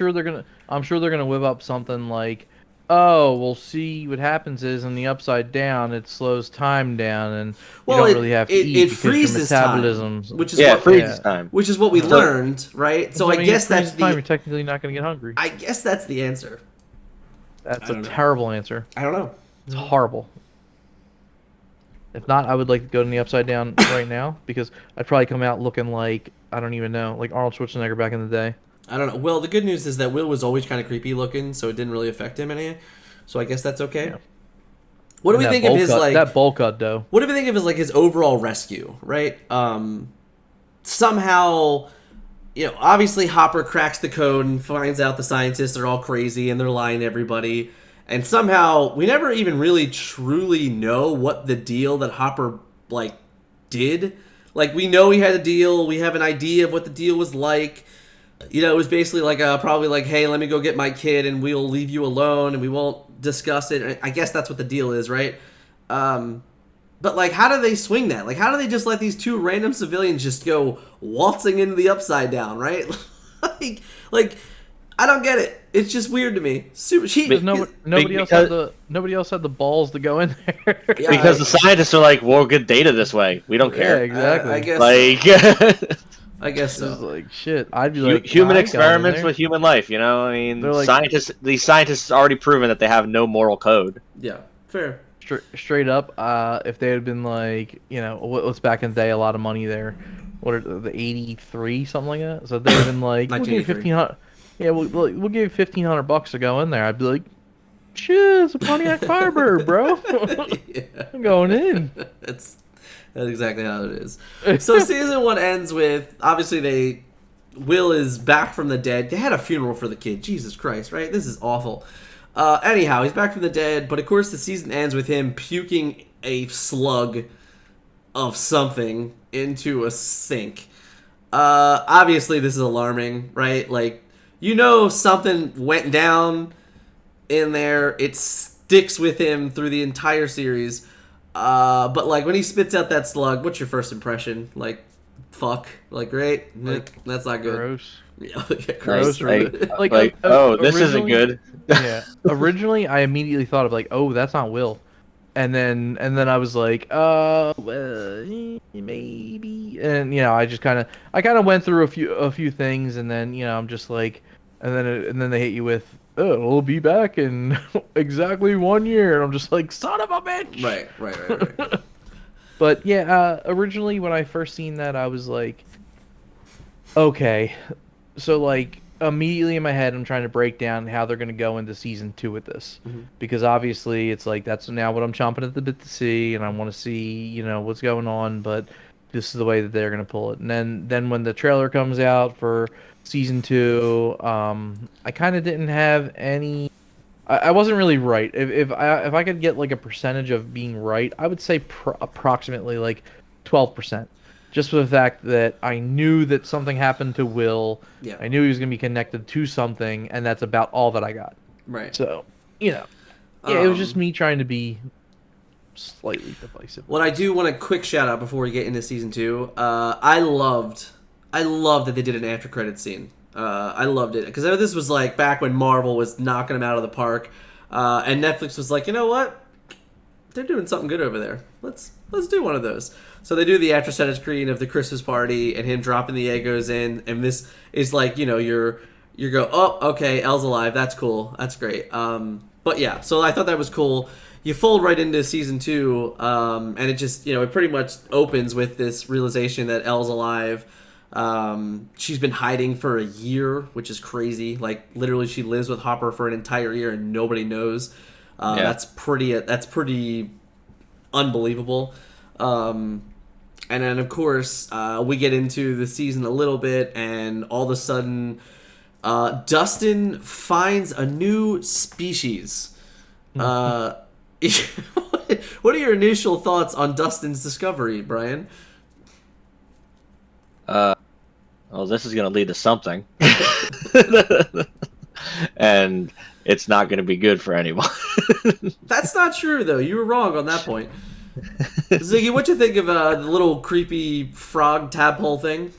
S2: sure they're gonna whip up something like, oh, we'll see what happens is in the Upside Down, it slows time down, and you don't really have to eat
S1: it
S2: because
S1: freezes
S2: your metabolism.
S1: time, which is
S3: freezes time.
S1: Which is what we learned, right? So I guess that's
S2: time. You're technically not going to get hungry.
S1: I guess that's the answer.
S2: That's a terrible answer.
S1: I don't know.
S2: It's horrible. If not, I would like to go to the Upside Down right now, because I'd probably come out looking like, I don't even know, like Arnold Schwarzenegger back in the day.
S1: I don't know. Well, the good news is that Will was always kind of creepy looking, so it didn't really affect him any. So I guess that's okay. Yeah. What do we think of his
S2: that bowl cut though?
S1: What do we think of his overall rescue? Right. Somehow, obviously Hopper cracks the code and finds out the scientists are all crazy and they're lying to everybody. And somehow we never even really truly know what the deal that Hopper did. We know he had a deal. We have an idea of what the deal was like. It was basically probably hey, let me go get my kid and we'll leave you alone and we won't discuss it. I guess that's what the deal is, right? But how do they swing that? How do they just let these 2 random civilians just go waltzing into the Upside Down, right? I don't get it. It's just weird to me. Super.
S2: Because nobody else had the balls to go in there.
S1: Yeah,
S3: Because the scientists are like, we'll get data this way. We don't
S2: Yeah,
S3: care.
S2: exactly.
S1: I guess.
S3: Like
S1: I guess
S2: It's
S1: so.
S2: like shit. I'd be like
S3: human
S2: "Nah, I got in
S3: experiments
S2: there."
S3: with human life. You know, I mean,
S2: They're like-
S3: these scientists already proven that they have no moral code.
S1: Yeah. Fair.
S2: Straight up. If they had been like, what's back in the day, a lot of money there. What are the 83 something like that? So they'd have been like, we'll give you
S1: 1983.
S2: 1,500. Yeah, we'll give you $1,500 to go in there. I'd be like, shit, it's a Pontiac Firebird, bro.
S1: Yeah.
S2: I'm going in.
S1: That's exactly how it is. So season 1 ends with obviously Will is back from the dead. They had a funeral for the kid. Jesus Christ, right? This is awful. Anyhow, he's back from the dead, but of course the season ends with him puking a slug of something into a sink. Obviously this is alarming, right? Like, something went down in there. It sticks with him through the entire series. But like when he spits out that slug, what's your first impression? Like, fuck. Like, right? Like, that's not good.
S2: Gross.
S1: Yeah,
S2: Gross.
S3: Like, oh, this isn't good.
S2: Yeah. Originally, I immediately thought of like, oh, that's not Will, and then I was like, well, maybe, and I just kind of went through a few things, and then I'm just like, and then they hit you with, oh, we'll be back in exactly 1 year, and I'm just like, son of a bitch.
S1: Right.
S2: But yeah, originally when I first seen that, I was like, okay, so like immediately in my head, I'm trying to break down how they're going to go into season 2 with this, because obviously it's like that's now what I'm chomping at the bit to see, and I want to see what's going on, but this is the way that they're going to pull it. And then when the trailer comes out for season 2, I kind of didn't have any. I wasn't really right. If I could get like a percentage of being right, I would say approximately like 12%. Just for the fact that I knew that something happened to Will.
S1: Yeah.
S2: I knew he was going to be connected to something, and that's about all that I got.
S1: Right.
S2: So, yeah, it was just me trying to be slightly divisive.
S1: What I do want a quick shout out before we get into season 2. I loved that they did an after credit scene. I loved it because this was like back when Marvel was knocking them out of the park, and Netflix was like, you know what, they're doing something good over there. Let's do one of those. So they do the after credit screen of the Christmas party and him dropping the Egos in, and this is like you go, oh, okay, Elle's alive. That's cool. That's great. But yeah, so I thought that was cool. You fold right into season 2, and it just it pretty much opens with this realization that Elle's alive. She's been hiding for a year, which is crazy. Like literally, she lives with Hopper for an entire year and nobody knows. That's pretty unbelievable. And then of course we get into the season a little bit, and all of a sudden, Dustin finds a new species. What are your initial thoughts on Dustin's discovery, Brian?
S3: Well, this is going to lead to something. And it's not going to be good for anyone.
S1: That's not true, though. You were wrong on that point. Ziggy, what'd you think of the little creepy frog tadpole thing?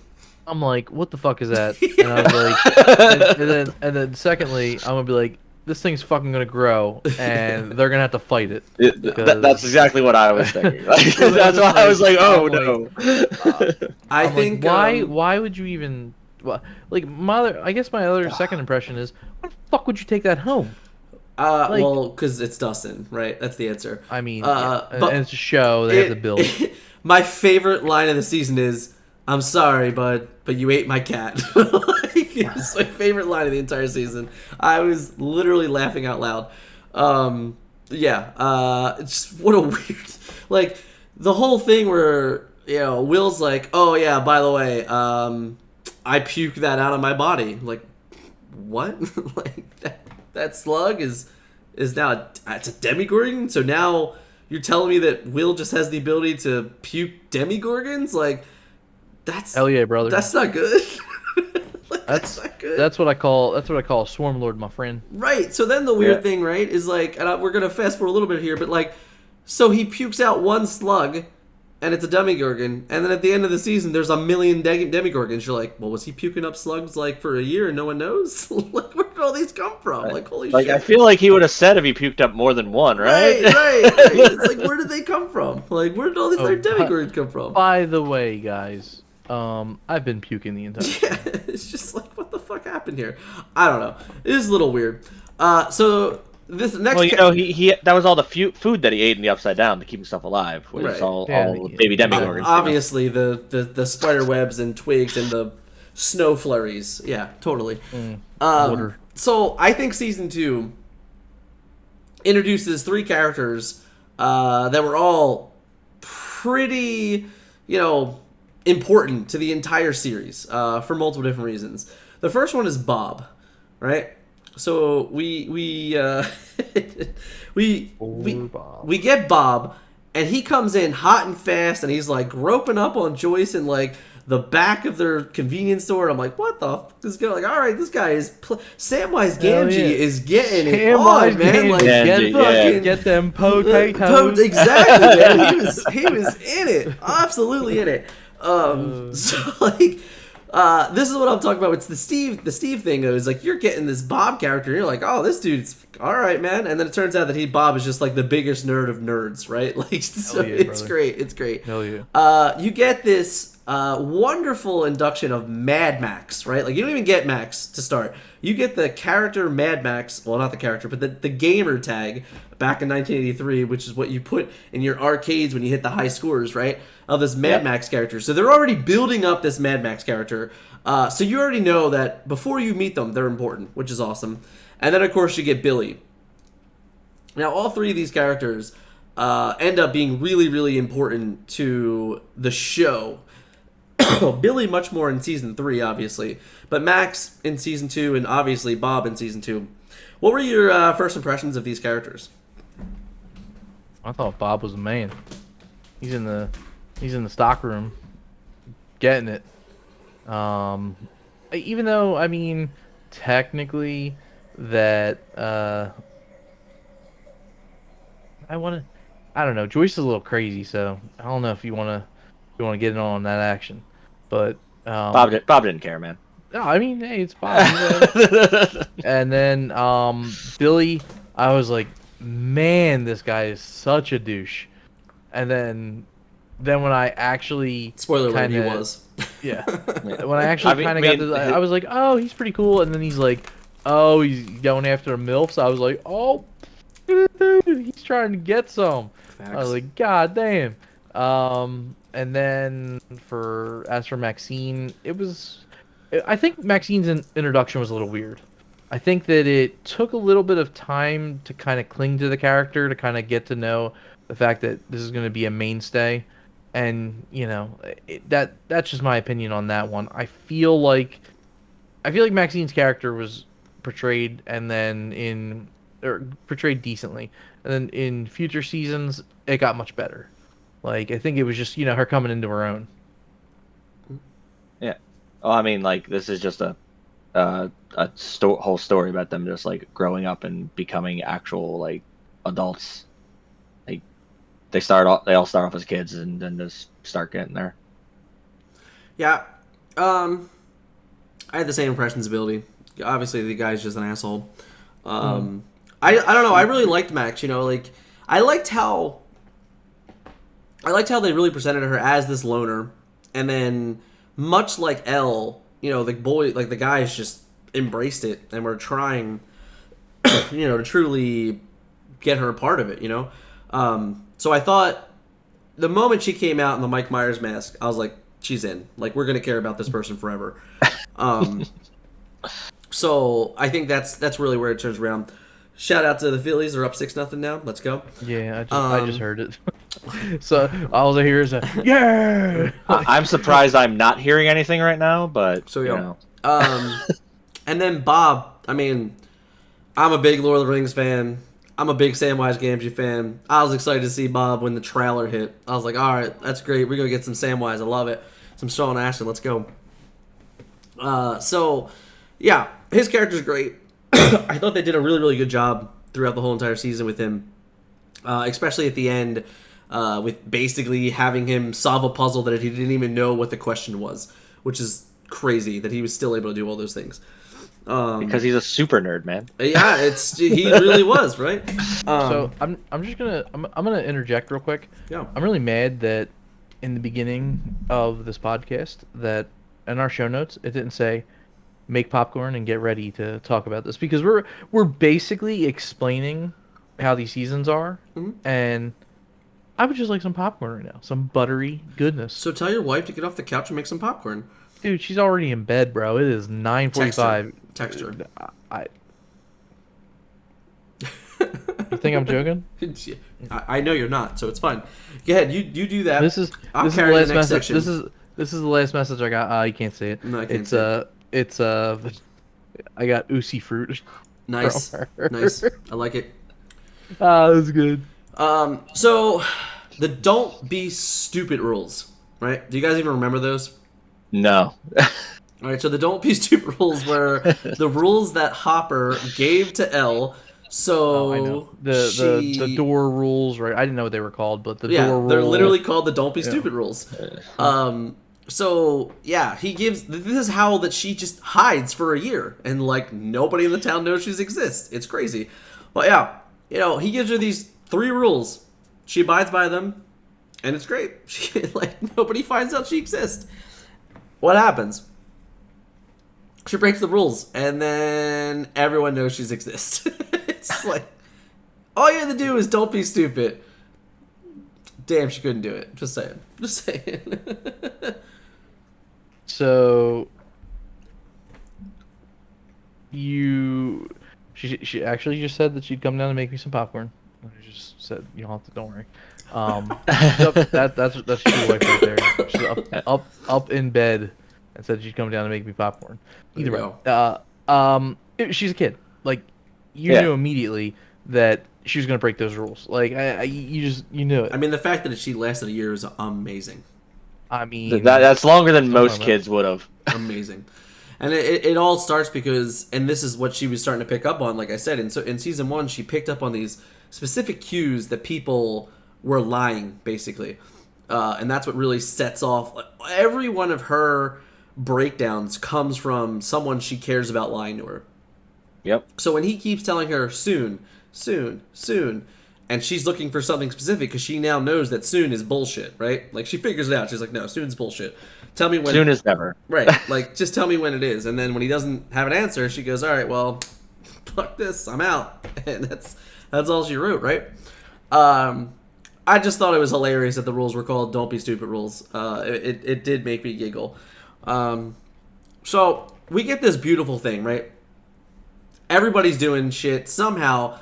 S2: I'm like, what the fuck is that? And I was like, and then secondly, I'm gonna be like, this thing's fucking gonna grow, and they're gonna have to fight it.
S3: That's exactly what I was thinking. That's why I was like, oh no.
S1: I
S2: I'm
S1: think
S2: like, why would you even? Like I guess my other second impression is, why the fuck would you take that home?
S1: well, because it's Dustin, right? That's the answer.
S2: I mean,
S1: but
S2: and it's a show. They have to build.
S1: My favorite line of the season is, "I'm sorry, but you ate my cat." It's my favorite line of the entire season. I was literally laughing out loud. Just what a weird, like the whole thing where Will's like, "Oh yeah, by the way, I puked that out of my body." Like, what? Like that slug is now it's a Demigorgon. So now you're telling me that Will just has the ability to puke Demigorgons? Like, that's
S2: Hell yeah, brother.
S1: That's not good. That's not good.
S2: That's what I call a swarm lord, my friend.
S1: Right. So then the weird thing, right, is like, and we're gonna fast forward a little bit here, but like, so he pukes out one slug, and it's a Demogorgon, and then at the end of the season, there's a million Demogorgons. You're like, well, was he puking up slugs like for a year and no one knows? Like, where did all these come from? Like, holy
S3: Like,
S1: shit!
S3: I feel like he would have said if he puked up more than one, right?
S1: Right. It's like, where did they come from? Like, where did all these other Demogorgons come from?
S2: By the way, guys, I've been puking the entire time.
S1: Yeah, it's just like, what the fuck happened here? I don't know. It is a little weird. So this next.
S3: Well, you know, he that was all the food that he ate in the Upside Down to keep himself alive. Was
S1: Right.
S3: all
S2: Yeah,
S3: baby Demogorgons.
S1: Obviously, the spider webs and twigs and the snow flurries. Yeah, totally.
S2: Water.
S1: So I think season 2 introduces 3 characters that were all pretty, important to the entire series for multiple different reasons. The first one is Bob, right? So we get Bob, and he comes in hot and fast, and he's like groping up on Joyce in like the back of their convenience store. And I'm like, what the fuck is going? Like, all right, this guy is Samwise Gamgee is getting it on, man. Like,
S2: get them potatoes.
S1: Exactly, man. He was in it, absolutely in it. So like. This is what I'm talking about. It's the Steve thing. It was like, you're getting this Bob character, and you're like, oh, this dude's all right, man. And then it turns out that Bob is just like the biggest nerd of nerds, right? Like, so
S2: yeah,
S1: it's
S2: brother.
S1: great. It's great.
S2: Hell yeah.
S1: You get this wonderful induction of Mad Max, right? Like, you don't even get Max to start. You get the character Mad Max. Well, not the character, but the gamer tag back in 1983, which is what you put in your arcades when you hit the high scores, right? Of this Mad Max character. So they're already building up this Mad Max character. So you already know that before you meet them, they're important, which is awesome. And then, of course, you get Billy. Now, all 3 of these characters end up being really, really important to the show. Billy much more in Season 3, obviously. But Max in Season 2, and obviously Bob in Season 2. What were your first impressions of these characters?
S2: I thought Bob was the man. He's in the stock room, getting it. Even though, I mean, technically that I don't know. Joyce is a little crazy, so I don't know if you want to get in on that action. But
S3: Bob didn't care, man.
S2: no, I mean, hey, it's Bob. And then Billy, I was like, man, this guy is such a douche. And then when I actually
S1: Spoiler alert, he
S2: kinda-
S1: was.
S2: Yeah. When I actually kind of got this, I was like, oh, he's pretty cool. And then he's like, oh, he's going after a MILF. So I was like, oh, dude, he's trying to get some. I was like, god damn. And then as for Maxine, I think Maxine's introduction was a little weird. I think that it took a little bit of time to kind of cling to the character, to kind of get to know the fact that this is going to be a mainstay. And that's just my opinion on that one. I feel like Maxine's character was portrayed portrayed decently, and then in future seasons it got much better. Like, I think it was just her coming into her own.
S3: Yeah. Oh, I mean, like, this is just a whole story about them just like growing up and becoming actual like adults. They all start off as kids and then just start getting there.
S1: Yeah. I had the same impressions of Billy. Obviously, the guy's just an asshole. I don't know. I really liked Max. Like, I liked how they really presented her as this loner, and then much like Elle, the guys just embraced it and were trying, to truly get her a part of it. So I thought the moment she came out in the Mike Myers mask, I was like, she's in. Like, we're gonna care about this person forever. So I think that's really where it turns around. Shout out to the Phillies. They're up 6-0 now. Let's go.
S2: Yeah, I just heard it. So all I hear is a yeah.
S3: I'm surprised I'm not hearing anything right now, but
S1: So yeah. And then Bob. I mean, I'm a big Lord of the Rings fan. I'm a big Samwise Gamgee fan. I was excited to see Bob when the trailer hit. I was like, all right, that's great. We're going to get some Samwise. I love it. Some Sean Astin. Let's go. So, yeah, his character's great. I thought they did a really, really good job throughout the whole entire season with him, especially at the end. with basically having him solve a puzzle that he didn't even know what the question was, which is crazy that he was still able to do all those things.
S3: Because he's a super nerd, man.
S1: Yeah, he really was, right?
S2: So I'm just gonna I'm gonna interject real quick.
S1: Yeah.
S2: I'm really mad that in the beginning of this podcast that in our show notes it didn't say make popcorn and get ready to talk about this, because we're basically explaining how these seasons are, and I would just like some popcorn right now, some buttery goodness.
S1: So tell your wife to get off the couch and make some popcorn.
S2: Dude, she's already in bed, bro. It is 9:45.
S1: Text her.
S2: You think I'm joking?
S1: I know you're not, so it's fine. Go ahead, you do that.
S2: This is
S1: I'll
S2: this is the
S1: carry
S2: last
S1: the next
S2: message.
S1: section.
S2: This is the last message I got. You can't see it.
S1: No, I can't see
S2: it's I got Oozy fruit.
S1: Nice,
S2: from her.
S1: nice. I like it.
S2: That's good.
S1: So the don't be stupid rules, right? Do you guys even remember those?
S3: No.
S1: All right, so the don't be stupid rules were the rules that Hopper gave to Elle. So
S2: I know the door rules, right? I didn't know what they were called, but the door rules.
S1: they're literally called the don't be stupid rules. So yeah, he gives. This is how that she just hides for a year, and like nobody in the town knows she exists. It's crazy, but yeah, he gives her these 3 rules. She abides by them, and it's great. She, like nobody finds out she exists. What happens? She breaks the rules, and then everyone knows she exists. It's like all you have to do is don't be stupid. Damn, she couldn't do it. Just saying. Just saying.
S2: So she actually just said that she'd come down and make me some popcorn. She just said you don't have to. Don't worry. That's your wife right there. She's up in bed and said she'd come down and make me popcorn. Either way, she's a kid. Like you knew immediately that she was gonna break those rules. Like you knew it.
S1: I mean, the fact that she lasted a year is amazing.
S2: I mean,
S3: that's longer than most kids would have.
S1: Amazing. And it all starts because, and this is what she was starting to pick up on, like I said, in season 1, she picked up on these specific cues that people were lying, basically. And that's what really sets off. Every one of her breakdowns comes from someone she cares about lying to her.
S3: Yep.
S1: So when he keeps telling her soon, and she's looking for something specific because she now knows that soon is bullshit, right? Like she figures it out. She's like, no, soon's bullshit. Tell me when.
S3: Soon is never.
S1: Right. Like just tell me when it is. And then when he doesn't have an answer, she goes, all right, well, fuck this, I'm out. And that's all she wrote, right? I just thought it was hilarious that the rules were called "Don't Be Stupid" rules. It did make me giggle. So we get this beautiful thing, right? Everybody's doing shit. Somehow,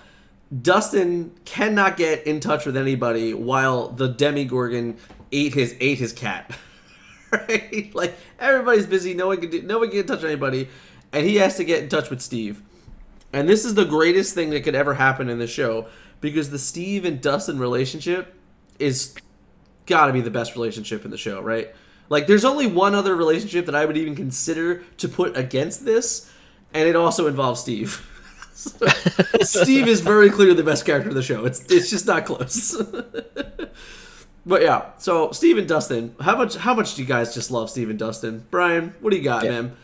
S1: Dustin cannot get in touch with anybody while the Demigorgon ate his cat. Right? Like everybody's busy. No one can get in touch with anybody, and he has to get in touch with Steve. And this is the greatest thing that could ever happen in the show, because the Steve and Dustin relationship is gotta be the best relationship in the show, right? Like, there's only one other relationship that I would even consider to put against this, and it also involves Steve. So, Steve is very clearly the best character of the show. It's just not close. But yeah, so Steve and Dustin, how much do you guys just love Steve and Dustin? Brian, what do you got, man?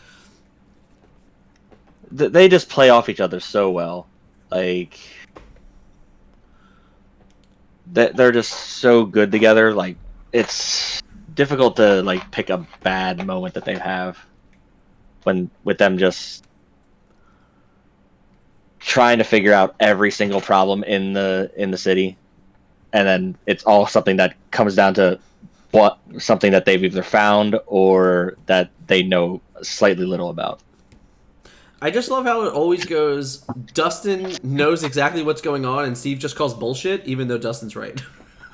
S3: They just play off each other so well. Like, they're just so good together. Like, it's difficult to like pick a bad moment that they have when with them just trying to figure out every single problem in the city, and then it's all something that comes down to something that they've either found or that they know slightly little about.
S1: I just love how it always goes, Dustin knows exactly what's going on, and Steve just calls bullshit, even though Dustin's right.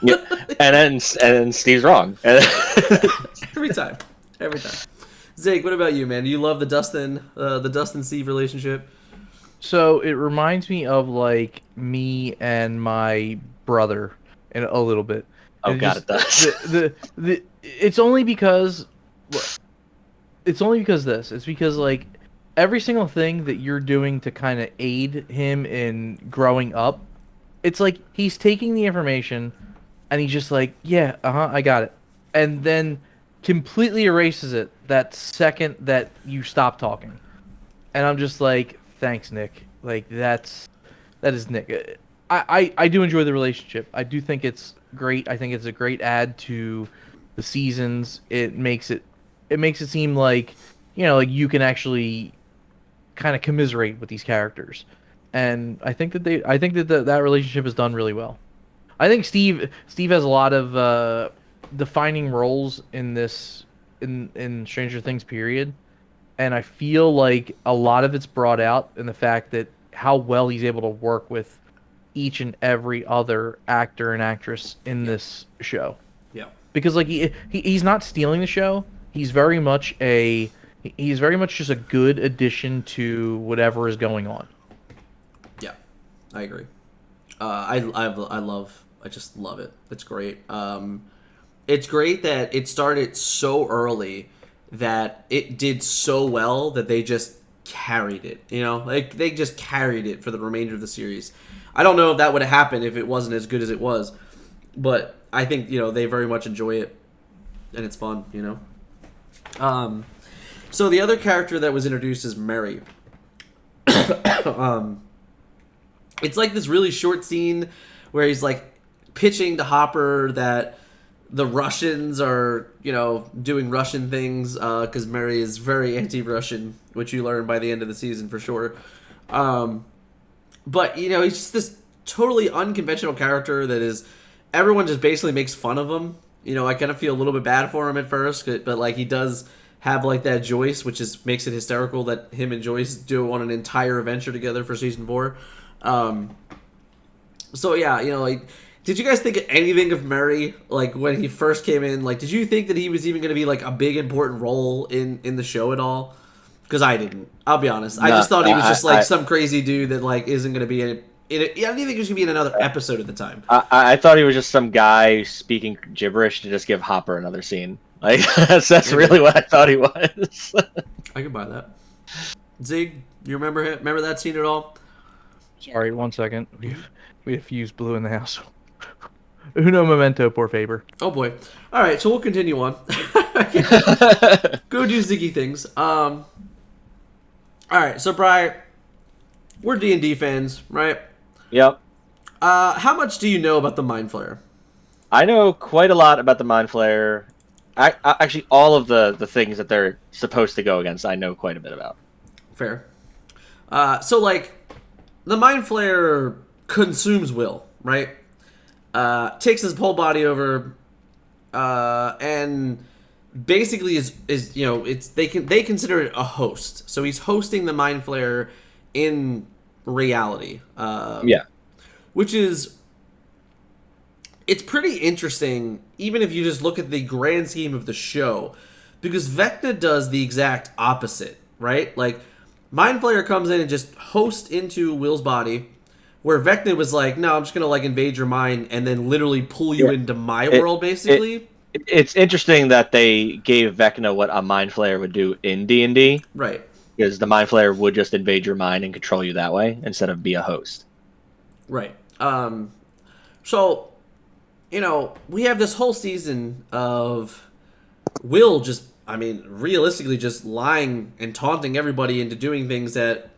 S3: Yeah, and then Steve's wrong.
S1: Every time. Zake, what about you, man? Do you love the Dustin Steve relationship?
S2: So it reminds me of like me and my brother in a little bit.
S3: Oh
S2: and
S3: God, it does.
S2: It's only because it's because like every single thing that you're doing to kind of aid him in growing up, it's like he's taking the information and he's just like, yeah, I got it, and then completely erases it that second that you stop talking, and I'm just like, thanks, Nick. Like that is Nick. I do enjoy the relationship. I do think it's great. I think it's a great add to the seasons. It makes it seem like, like you can actually kind of commiserate with these characters, and I think that that relationship is done really well. I think Steve has a lot of defining roles in this in Stranger Things period, and I feel like a lot of it's brought out in the fact that how well he's able to work with each and every other actor and actress in this show.
S1: Yeah.
S2: Because like he's not stealing the show. He's very much just a good addition to whatever is going on.
S1: Yeah, I agree. I just love it. It's great. It's great that it started so early that it did so well that they just carried it. Like they just carried it for the remainder of the series. I don't know if that would have happened if it wasn't as good as it was, but I think they very much enjoy it, and it's fun. So the other character that was introduced is Mary. It's like this really short scene where he's like pitching to Hopper that the Russians are, doing Russian things because Mary is very anti-Russian, which you learn by the end of the season for sure. But, he's just this totally unconventional character that is, everyone just basically makes fun of him. I kind of feel a little bit bad for him at first, but like he does have like that Joyce, which makes it hysterical that him and Joyce do on an entire adventure together for season 4. So yeah, like, did you guys think anything of Murray, like, when he first came in? Like, did you think that he was even going to be, like, a big, important role in the show at all? Because I didn't. I'll be honest. I just thought he was just, like, some crazy dude that, like, isn't going to be in it. I didn't think he was going to be in another episode at the time.
S3: I thought he was just some guy speaking gibberish to just give Hopper another scene. Like, that's really what I thought he was.
S1: I could buy that. Zig, you remember that scene at all?
S2: Sorry, 1 second. We have fuse blue in the house. Uno momento, por favor.
S1: Oh boy. All right, so we'll continue on. Go do Ziggy things. All right, so Brian, we're D&D fans, right?
S3: Yep.
S1: How much do you know about the Mind Flayer?
S3: I know quite a lot about the Mind Flayer. Actually, all of the things that they're supposed to go against, I know quite a bit about.
S1: Fair. So, like, the Mind Flayer consumes Will, right? Takes his whole body over, and basically is they consider it a host. So he's hosting the Mind Flayer in reality.
S3: Yeah.
S1: Which is, it's pretty interesting, even if you just look at the grand scheme of the show, because Vecna does the exact opposite, right? Like, Mind Flayer comes in and just hosts into Will's body, where Vecna was like, no, I'm just going to, like, invade your mind and then literally pull you into my world, basically.
S3: It's interesting that they gave Vecna what a Mind Flayer would do in D&D.
S1: Right.
S3: Because the Mind Flayer would just invade your mind and control you that way, instead of be a host.
S1: Right. So, we have this whole season of Will just, realistically just lying and taunting everybody into doing things that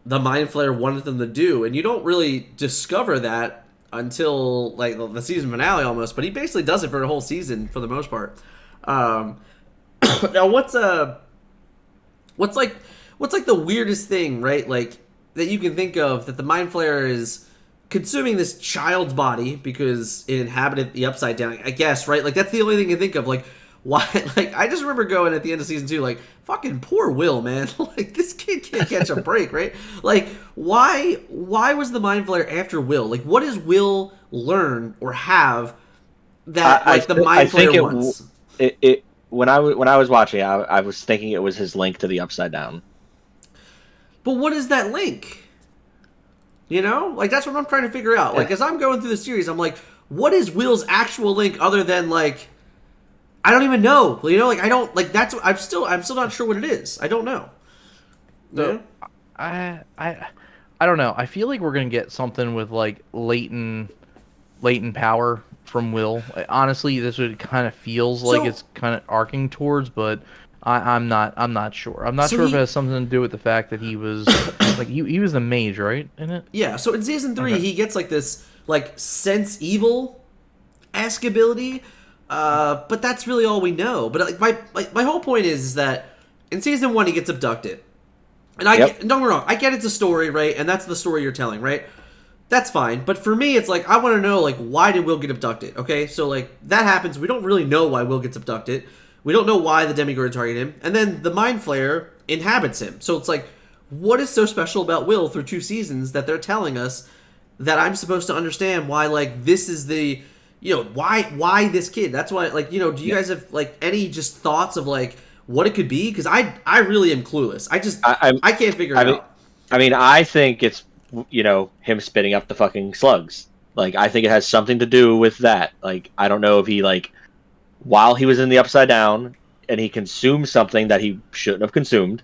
S1: the Mind Flayer wanted them to do. And you don't really discover that until, like, the season finale almost. But he basically does it for the whole season, for the most part. Now, what's like the weirdest thing, right? Like, that you can think of that the Mind Flayer is consuming this child's body because it inhabited the Upside Down, I guess, right? Like, that's the only thing you think of. Like, why? Like, I just remember going at the end of season 2, like, fucking poor Will, man. Like, this kid can't catch a break, right? Like, why was the Mind Flayer after Will? Like, what does Will learn or have that the Mind Flayer wants?
S3: When I was watching, I was thinking it was his link to the Upside Down.
S1: But what is that link? Like, that's what I'm trying to figure out. Like, as I'm going through the series, I'm like, what is Will's actual link other than, like, I don't even know. Like, I don't, like, that's, I'm still not sure what it is. I don't know.
S2: So, I don't know. I feel like we're gonna get something with, like, latent power from Will. Honestly, that's what it kind of feels like
S1: So-
S2: it's kind of arcing towards, but I'm not sure. I'm not
S1: So
S2: sure if
S1: he-
S2: it has something to do with the fact that he was like he was the mage, right? In it.
S1: Yeah, so in season 3,
S2: Okay.
S1: he gets like this like sense evil-esque ability, but that's really all we know. But like my whole point is that in season 1 he gets abducted, and
S3: Yep.
S1: don't get me wrong, I get it's a story, right? And that's the story you're telling, right? That's fine. But for me, it's like I want to know like why did Will get abducted? Okay, so like that happens. We don't really know why Will gets abducted. We don't know why the Demigod targeted him, and then the Mind Flayer inhabits him. So it's like, what is so special about Will through 2 seasons that they're telling us that I'm supposed to understand why like this is the why this kid? That's why like do you guys have like any just thoughts of like what it could be? Because I really am clueless. I can't figure it out.
S3: I mean, I think it's him spitting up the fucking slugs. Like, I think it has something to do with that. Like, I don't know if he like while he was in the Upside Down and he consumed something that he shouldn't have consumed,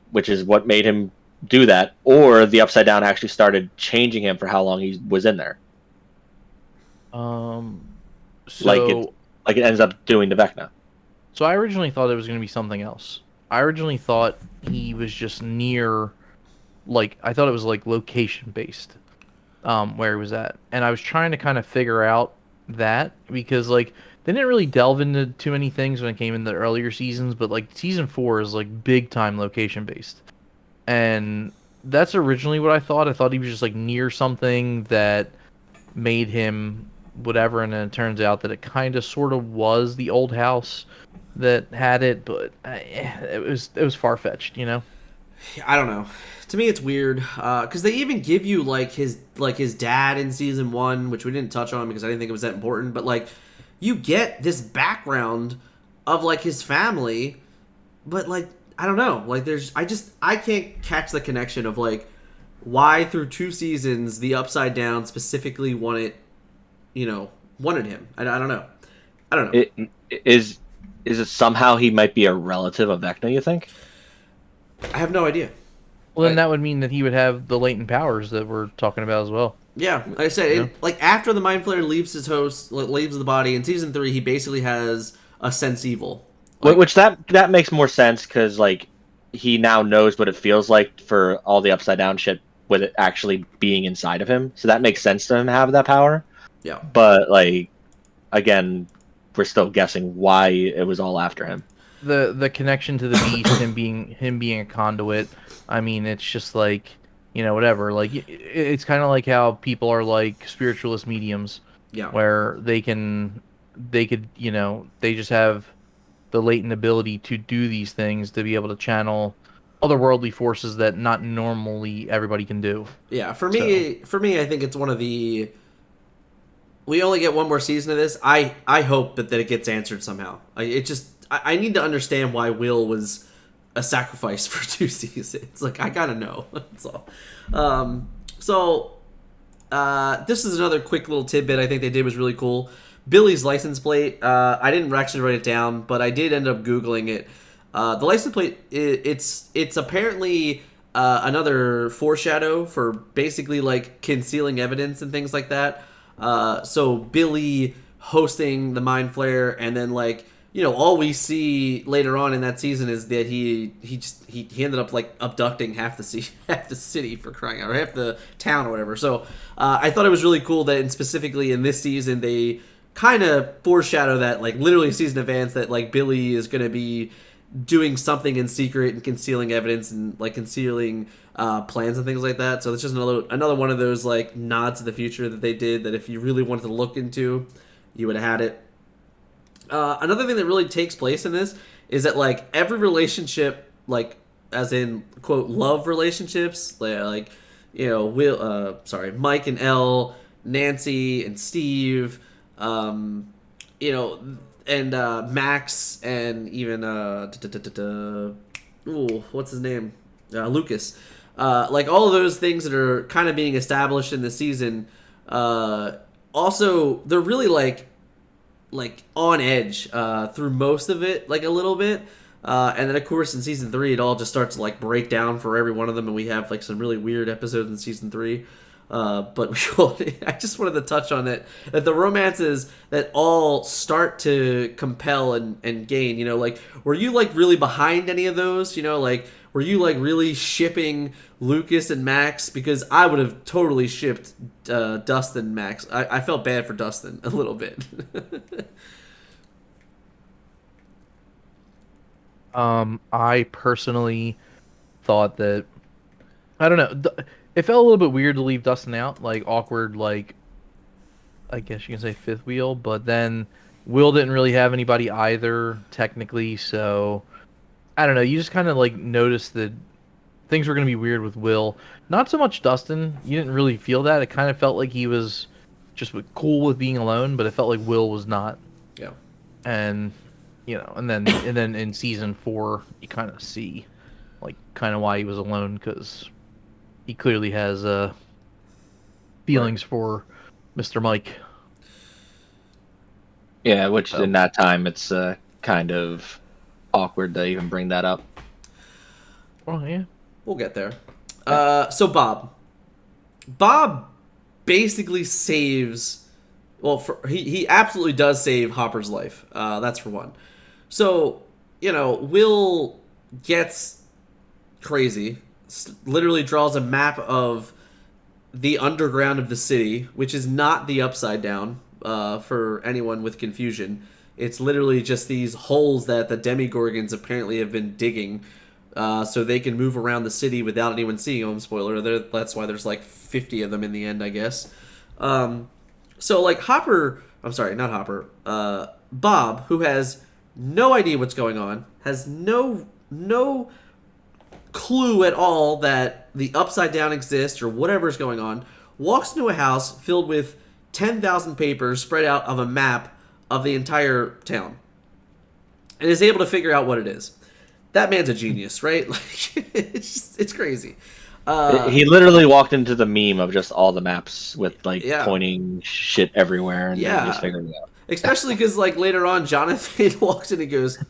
S3: which is what made him do that, or the Upside Down actually started changing him for how long he was in there.
S2: So
S3: Like it ends up doing to Vecna.
S2: So I originally thought it was going to be something else. I originally thought he was just near, like, I thought it was like location based, where he was at, and I was trying to kind of figure out that because like they didn't really delve into too many things when it came in the earlier seasons, but like season 4 is like big time location based, and that's originally what I thought. I thought he was just like near something that made him whatever, and then it turns out that it kind of sort of was the old house that had it, but it was far fetched,
S1: I don't know. To me, it's weird because they even give you like his dad in season 1, which we didn't touch on because I didn't think it was that important. But like, you get this background of like his family, but like I don't know. Like, I can't catch the connection of like why through 2 seasons the Upside Down specifically wanted him. I don't know. I don't know.
S3: Is it somehow he might be a relative of Vecna, you think?
S1: I have no idea.
S2: Well, then that would mean that he would have the latent powers that we're talking about as well.
S1: Yeah, like I said, like after the Mind Flayer leaves his host, leaves the body in season 3, he basically has a sense evil. Like,
S3: Which that makes more sense because like he now knows what it feels like for all the Upside Down shit with it actually being inside of him. So that makes sense to him to have that power.
S1: yeah,
S3: But like again, we're still guessing why it was all after him.
S2: The connection to the beast, him being a conduit. I mean, it's just like whatever. Like it's kind of like how people are like spiritualist mediums,
S1: yeah,
S2: where they could they just have the latent ability to do these things to be able to channel otherworldly forces that not normally everybody can do.
S1: yeah. For me, I think it's one of the. We only get one more season of this. I hope that it gets answered somehow. I need to understand why Will was a sacrifice for 2 seasons. Like, I gotta know. That's all. This is another quick little tidbit I think they did was really cool. Billy's license plate. I didn't actually write it down, but I did end up Googling it. The license plate, it's apparently another foreshadow for basically like concealing evidence and things like that. So Billy hosting the Mind Flayer, and then like all we see later on in that season is that he ended up like abducting half the city for crying out, or half the town or whatever. So I thought it was really cool that specifically in this season they kind of foreshadow that like literally season advance that like Billy is going to be doing something in secret and concealing evidence and like concealing plans and things like that. So it's just another one of those like nods to the future that they did that if you really wanted to look into, you would have had it. Another thing that really takes place in this is that like every relationship, like as in quote love relationships, like Mike and Elle, Nancy and Steve, and Max and even what's his name, Lucas. Like all of those things that are kind of being established in the season. Also, they're really like on edge through most of it, like a little bit, and then of course in season 3 it all just starts to like break down for every one of them, and we have like some really weird episodes in season 3. But I just wanted to touch on that the romances that all start to compel and gain, like, were you like really behind any of those? Like, were you like really shipping Lucas and Max? Because I would have totally shipped Dustin and Max. I felt bad for Dustin a little bit.
S2: I personally thought that, I don't know, it felt a little bit weird to leave Dustin out, like awkward, like, I guess you can say fifth wheel, but then Will didn't really have anybody either, technically, so I don't know, you just kind of like noticed that things were going to be weird with Will. Not so much Dustin, you didn't really feel that. It kind of felt like he was just cool with being alone, but it felt like Will was not.
S1: Yeah.
S2: And and then in season 4 you kind of see like kind of why he was alone, because he clearly has feelings for Mr. Mike.
S3: Yeah, which in that time it's kind of awkward to even bring that up.
S2: Oh yeah,
S1: we'll get there. So Bob basically saves. Well, he absolutely does save Hopper's life. That's for one. So, Will gets crazy, literally draws a map of the underground of the city, which is not the Upside Down, for anyone with confusion. It's literally just these holes that the Demigorgons apparently have been digging, so they can move around the city without anyone seeing them. Spoiler, that's why there's like 50 of them in the end, I guess. So, like, Bob, who has no idea what's going on, has no clue at all that the Upside Down exists or whatever's going on, walks into a house filled with 10,000 papers spread out of a map of the entire town, and is able to figure out what it is. That man's a genius, right? Like, it's crazy.
S3: He literally walked into the meme of just all the maps with like pointing shit everywer and just figuring it out.
S1: Especially because like later on, Jonathan walks in and goes,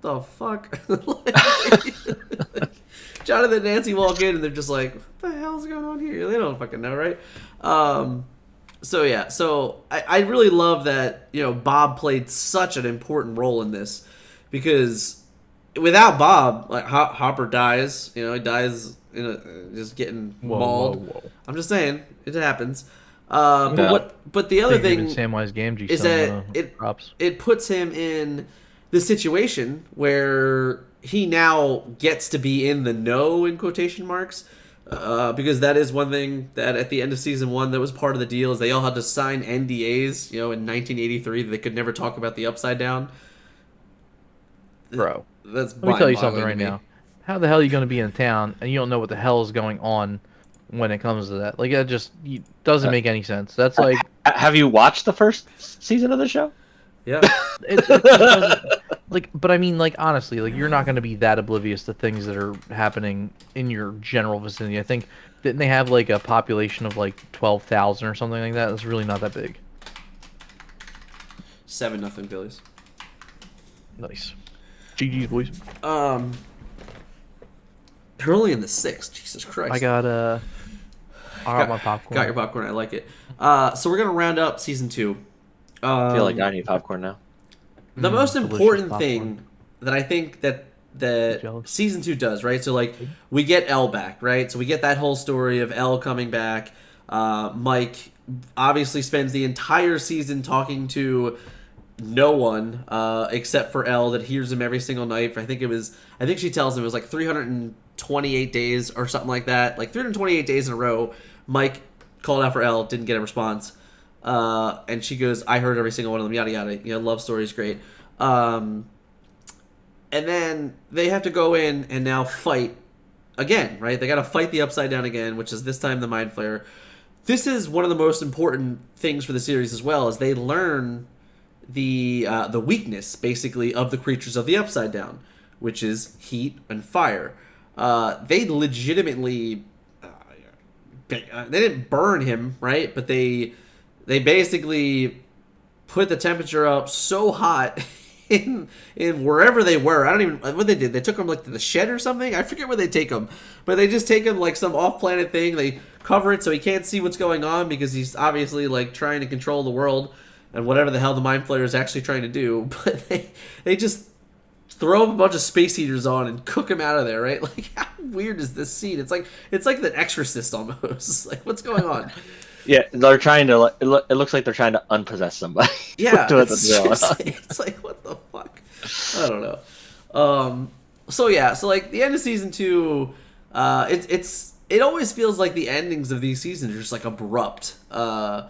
S1: "The fuck." Jonathan and Nancy walk in and they're just like, "What the hell's going on here?" They don't fucking know, right? So I really love that Bob played such an important role in this, because without Bob, like Hopper dies. He dies just getting mauled. Whoa. I'm just saying it happens. But the other thing
S2: Samwise Gamgee
S1: is that it puts him in the situation where he now gets to be in the know, in quotation marks, because that is one thing that at the end of season 1 that was part of the deal, is they all had to sign NDAs in 1983 that they could never talk about the Upside Down.
S2: Bro,
S1: that's
S2: let me tell you something right now. How the hell are you going to be in town and you don't know what the hell is going on when it comes to that? Like, that just doesn't make any sense. That's like...
S3: Have you watched the first season of the show?
S1: Yeah.
S2: It doesn't, like, but I mean, like, honestly, like, you're not going to be that oblivious to things that are happening in your general vicinity. I think, didn't they have, like, a population of, like, 12,000 or something like that? That's really not that big.
S1: 7-0 Phillies.
S2: Nice. GG's, boys.
S1: They're only in the 6th. Jesus Christ.
S2: I got my popcorn.
S1: Got your popcorn. I like it. So we're gonna round up season 2.
S3: I feel like I need popcorn now.
S1: The most important thing that I think that season 2 does, right? So like we get Elle back, right? So we get that whole story of Elle coming back. Mike obviously spends the entire season talking to no one except for Elle, that hears him every single night. I think she tells him it was like 328 days or something like that. Like 328 days in a row, Mike called out for Elle, didn't get a response. And she goes, "I heard every single one of them, yada yada." Love story's great. And then they have to go in and now fight again, right? They got to fight the Upside Down again, which is this time the Mind Flayer. This is one of the most important things for the series as well, as they learn the weakness, basically, of the creatures of the Upside Down, which is heat and fire. They legitimately... they didn't burn him, right? But they basically put the temperature up so hot in wherever they were. I don't even... What they did, they took him like to the shed or something? I forget where they take him. But they just take him like some off-planet thing. They cover it so he can't see what's going on because he's obviously like trying to control the world and whatever the hell the Mind Flayer is actually trying to do. But they just throw a bunch of space heaters on and cook him out of there, right? Like, how weird is this scene? It's like The Exorcist almost. Like, what's going on?
S3: Yeah, they're trying to. It looks like they're trying to unpossess somebody.
S1: Yeah, it's like, what the fuck? I don't know. So like the end of season 2, it always feels like the endings of these seasons are just like abrupt. I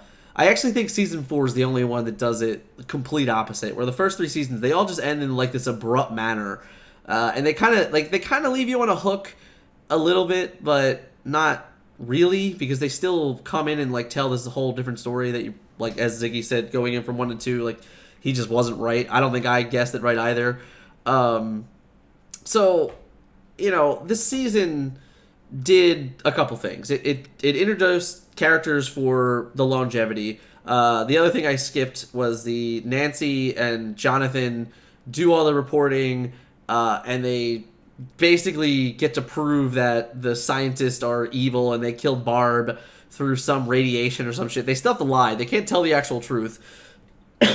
S1: actually think season 4 is the only one that does it complete opposite, where the first 3 seasons they all just end in like this abrupt manner, and they kind of leave you on a hook a little bit, but not really, because they still come in and like tell this whole different story that you, like as Ziggy said, going in from 1 to 2, like he just wasn't right. I don't think I guessed it right either. So this season did a couple things. It introduced characters for the longevity. The other thing I skipped was the Nancy and Jonathan do all the reporting, and they basically get to prove that the scientists are evil and they killed Barb through some radiation or some shit. They still have to lie. They can't tell the actual truth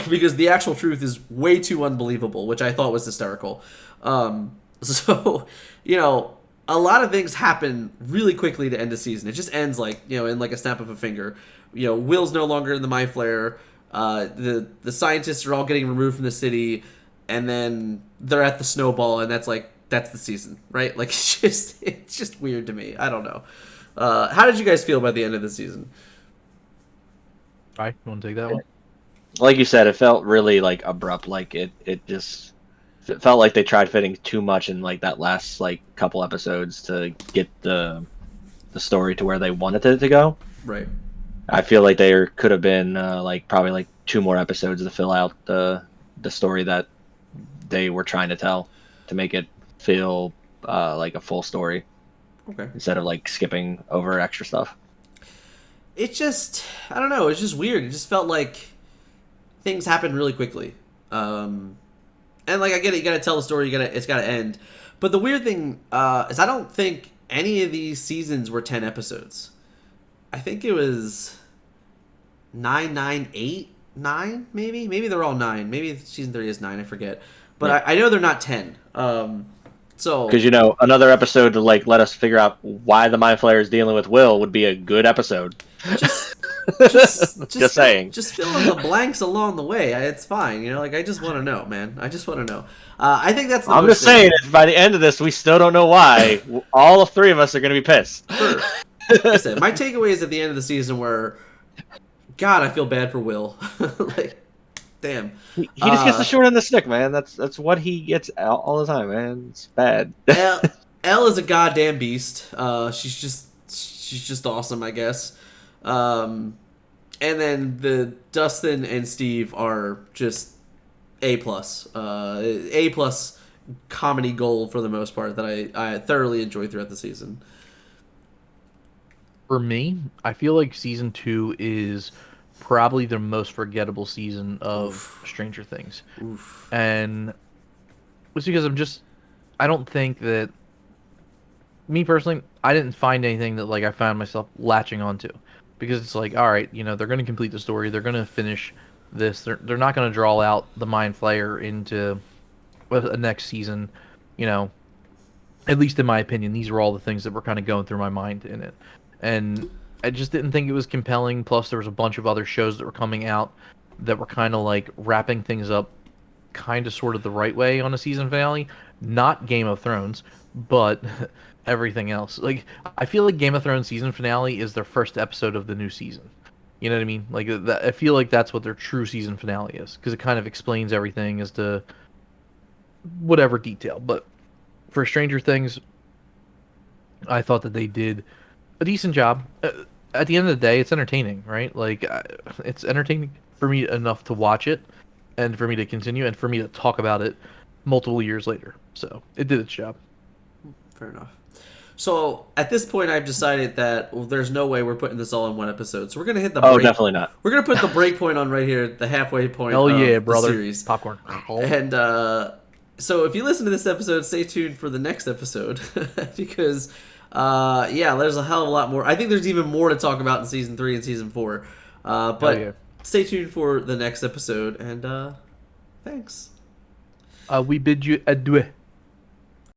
S1: because the actual truth is way too unbelievable, which I thought was hysterical. So, a lot of things happen really quickly to end the season. It just ends like, in like a snap of a finger. Will's no longer in the Mind Flayer. The scientists are all getting removed from the city, and then they're at the snowball, and that's the season, right? Like, it's just weird to me. I don't know. How did you guys feel about the end of the season?
S2: All right, you want to take that one?
S3: Like you said, it felt really like abrupt. Like it felt like they tried fitting too much in like that last like couple episodes to get the story to where they wanted it to go.
S1: Right.
S3: I feel like there could have been probably like 2 more episodes to fill out the story that they were trying to tell, to make it feel like a full story.
S1: Okay.
S3: Instead of like skipping over extra stuff.
S1: It just, I don't know, it's just weird. It just felt like things happened really quickly. And like, I get it, you gotta tell the story, it's gotta end. But the weird thing is I don't think any of these seasons were 10 episodes. I think it was 9, 9, 8, 9, maybe? Maybe they're all 9. Maybe season 3 is 9, I forget. But yeah. I know they're not 10. So
S3: because another episode to like let us figure out why the Mind Flayer is dealing with Will would be a good episode. Just saying.
S1: Just fill in the blanks along the way. It's fine. I just want to know, man. I just want to know. I think that's.
S3: I'm just saying. By the end of this, we still don't know why. All 3 of us are going to be pissed.
S1: Sure. Listen, my takeaway is at the end of the season where, God, I feel bad for Will. Like, damn.
S3: He just gets the short end of the stick, man. That's what he gets all the time, man. It's bad.
S1: Elle is a goddamn beast. She's just awesome, I guess. And then the Dustin and Steve are just A+. A+ comedy gold for the most part that I thoroughly enjoyed throughout the season.
S2: For me, I feel like season 2 is probably the most forgettable season of Stranger Things.
S1: Oof.
S2: And it's because I don't think that, me personally, I didn't find anything that like I found myself latching onto. Because it's like, all right, they're going to complete the story. They're going to finish this. They're not going to draw out the Mind Flayer into a next season. At least in my opinion, these are all the things that were kind of going through my mind in it. And I just didn't think it was compelling. Plus, there was a bunch of other shows that were coming out that were kind of like wrapping things up kind of sort of the right way on a season finale. Not Game of Thrones, but everything else. Like, I feel like Game of Thrones season finale is their first episode of the new season. You know what I mean? Like, I feel like that's what their true season finale is, because it kind of explains everything as to whatever detail. But for Stranger Things, I thought that they did a decent job. At the end of the day, it's entertaining, right? Like, it's entertaining for me enough to watch it, and for me to continue, and for me to talk about it multiple years later. So, it did its job.
S1: Fair enough. So, at this point, I've decided that there's no way we're putting this all in one episode. So, we're going to hit the break.
S3: Oh, definitely not.
S1: We're going to put the break point on right here, the halfway point
S2: Hell
S1: of
S2: yeah, brother.
S1: the series.
S2: Popcorn.
S1: And so, if you listen to this episode, stay tuned for the next episode. Because Yeah, there's a hell of a lot more. I think there's even more to talk about in season 3 and season 4. But
S2: yeah.
S1: stay tuned for the next episode, and thanks.
S2: We bid you adieu.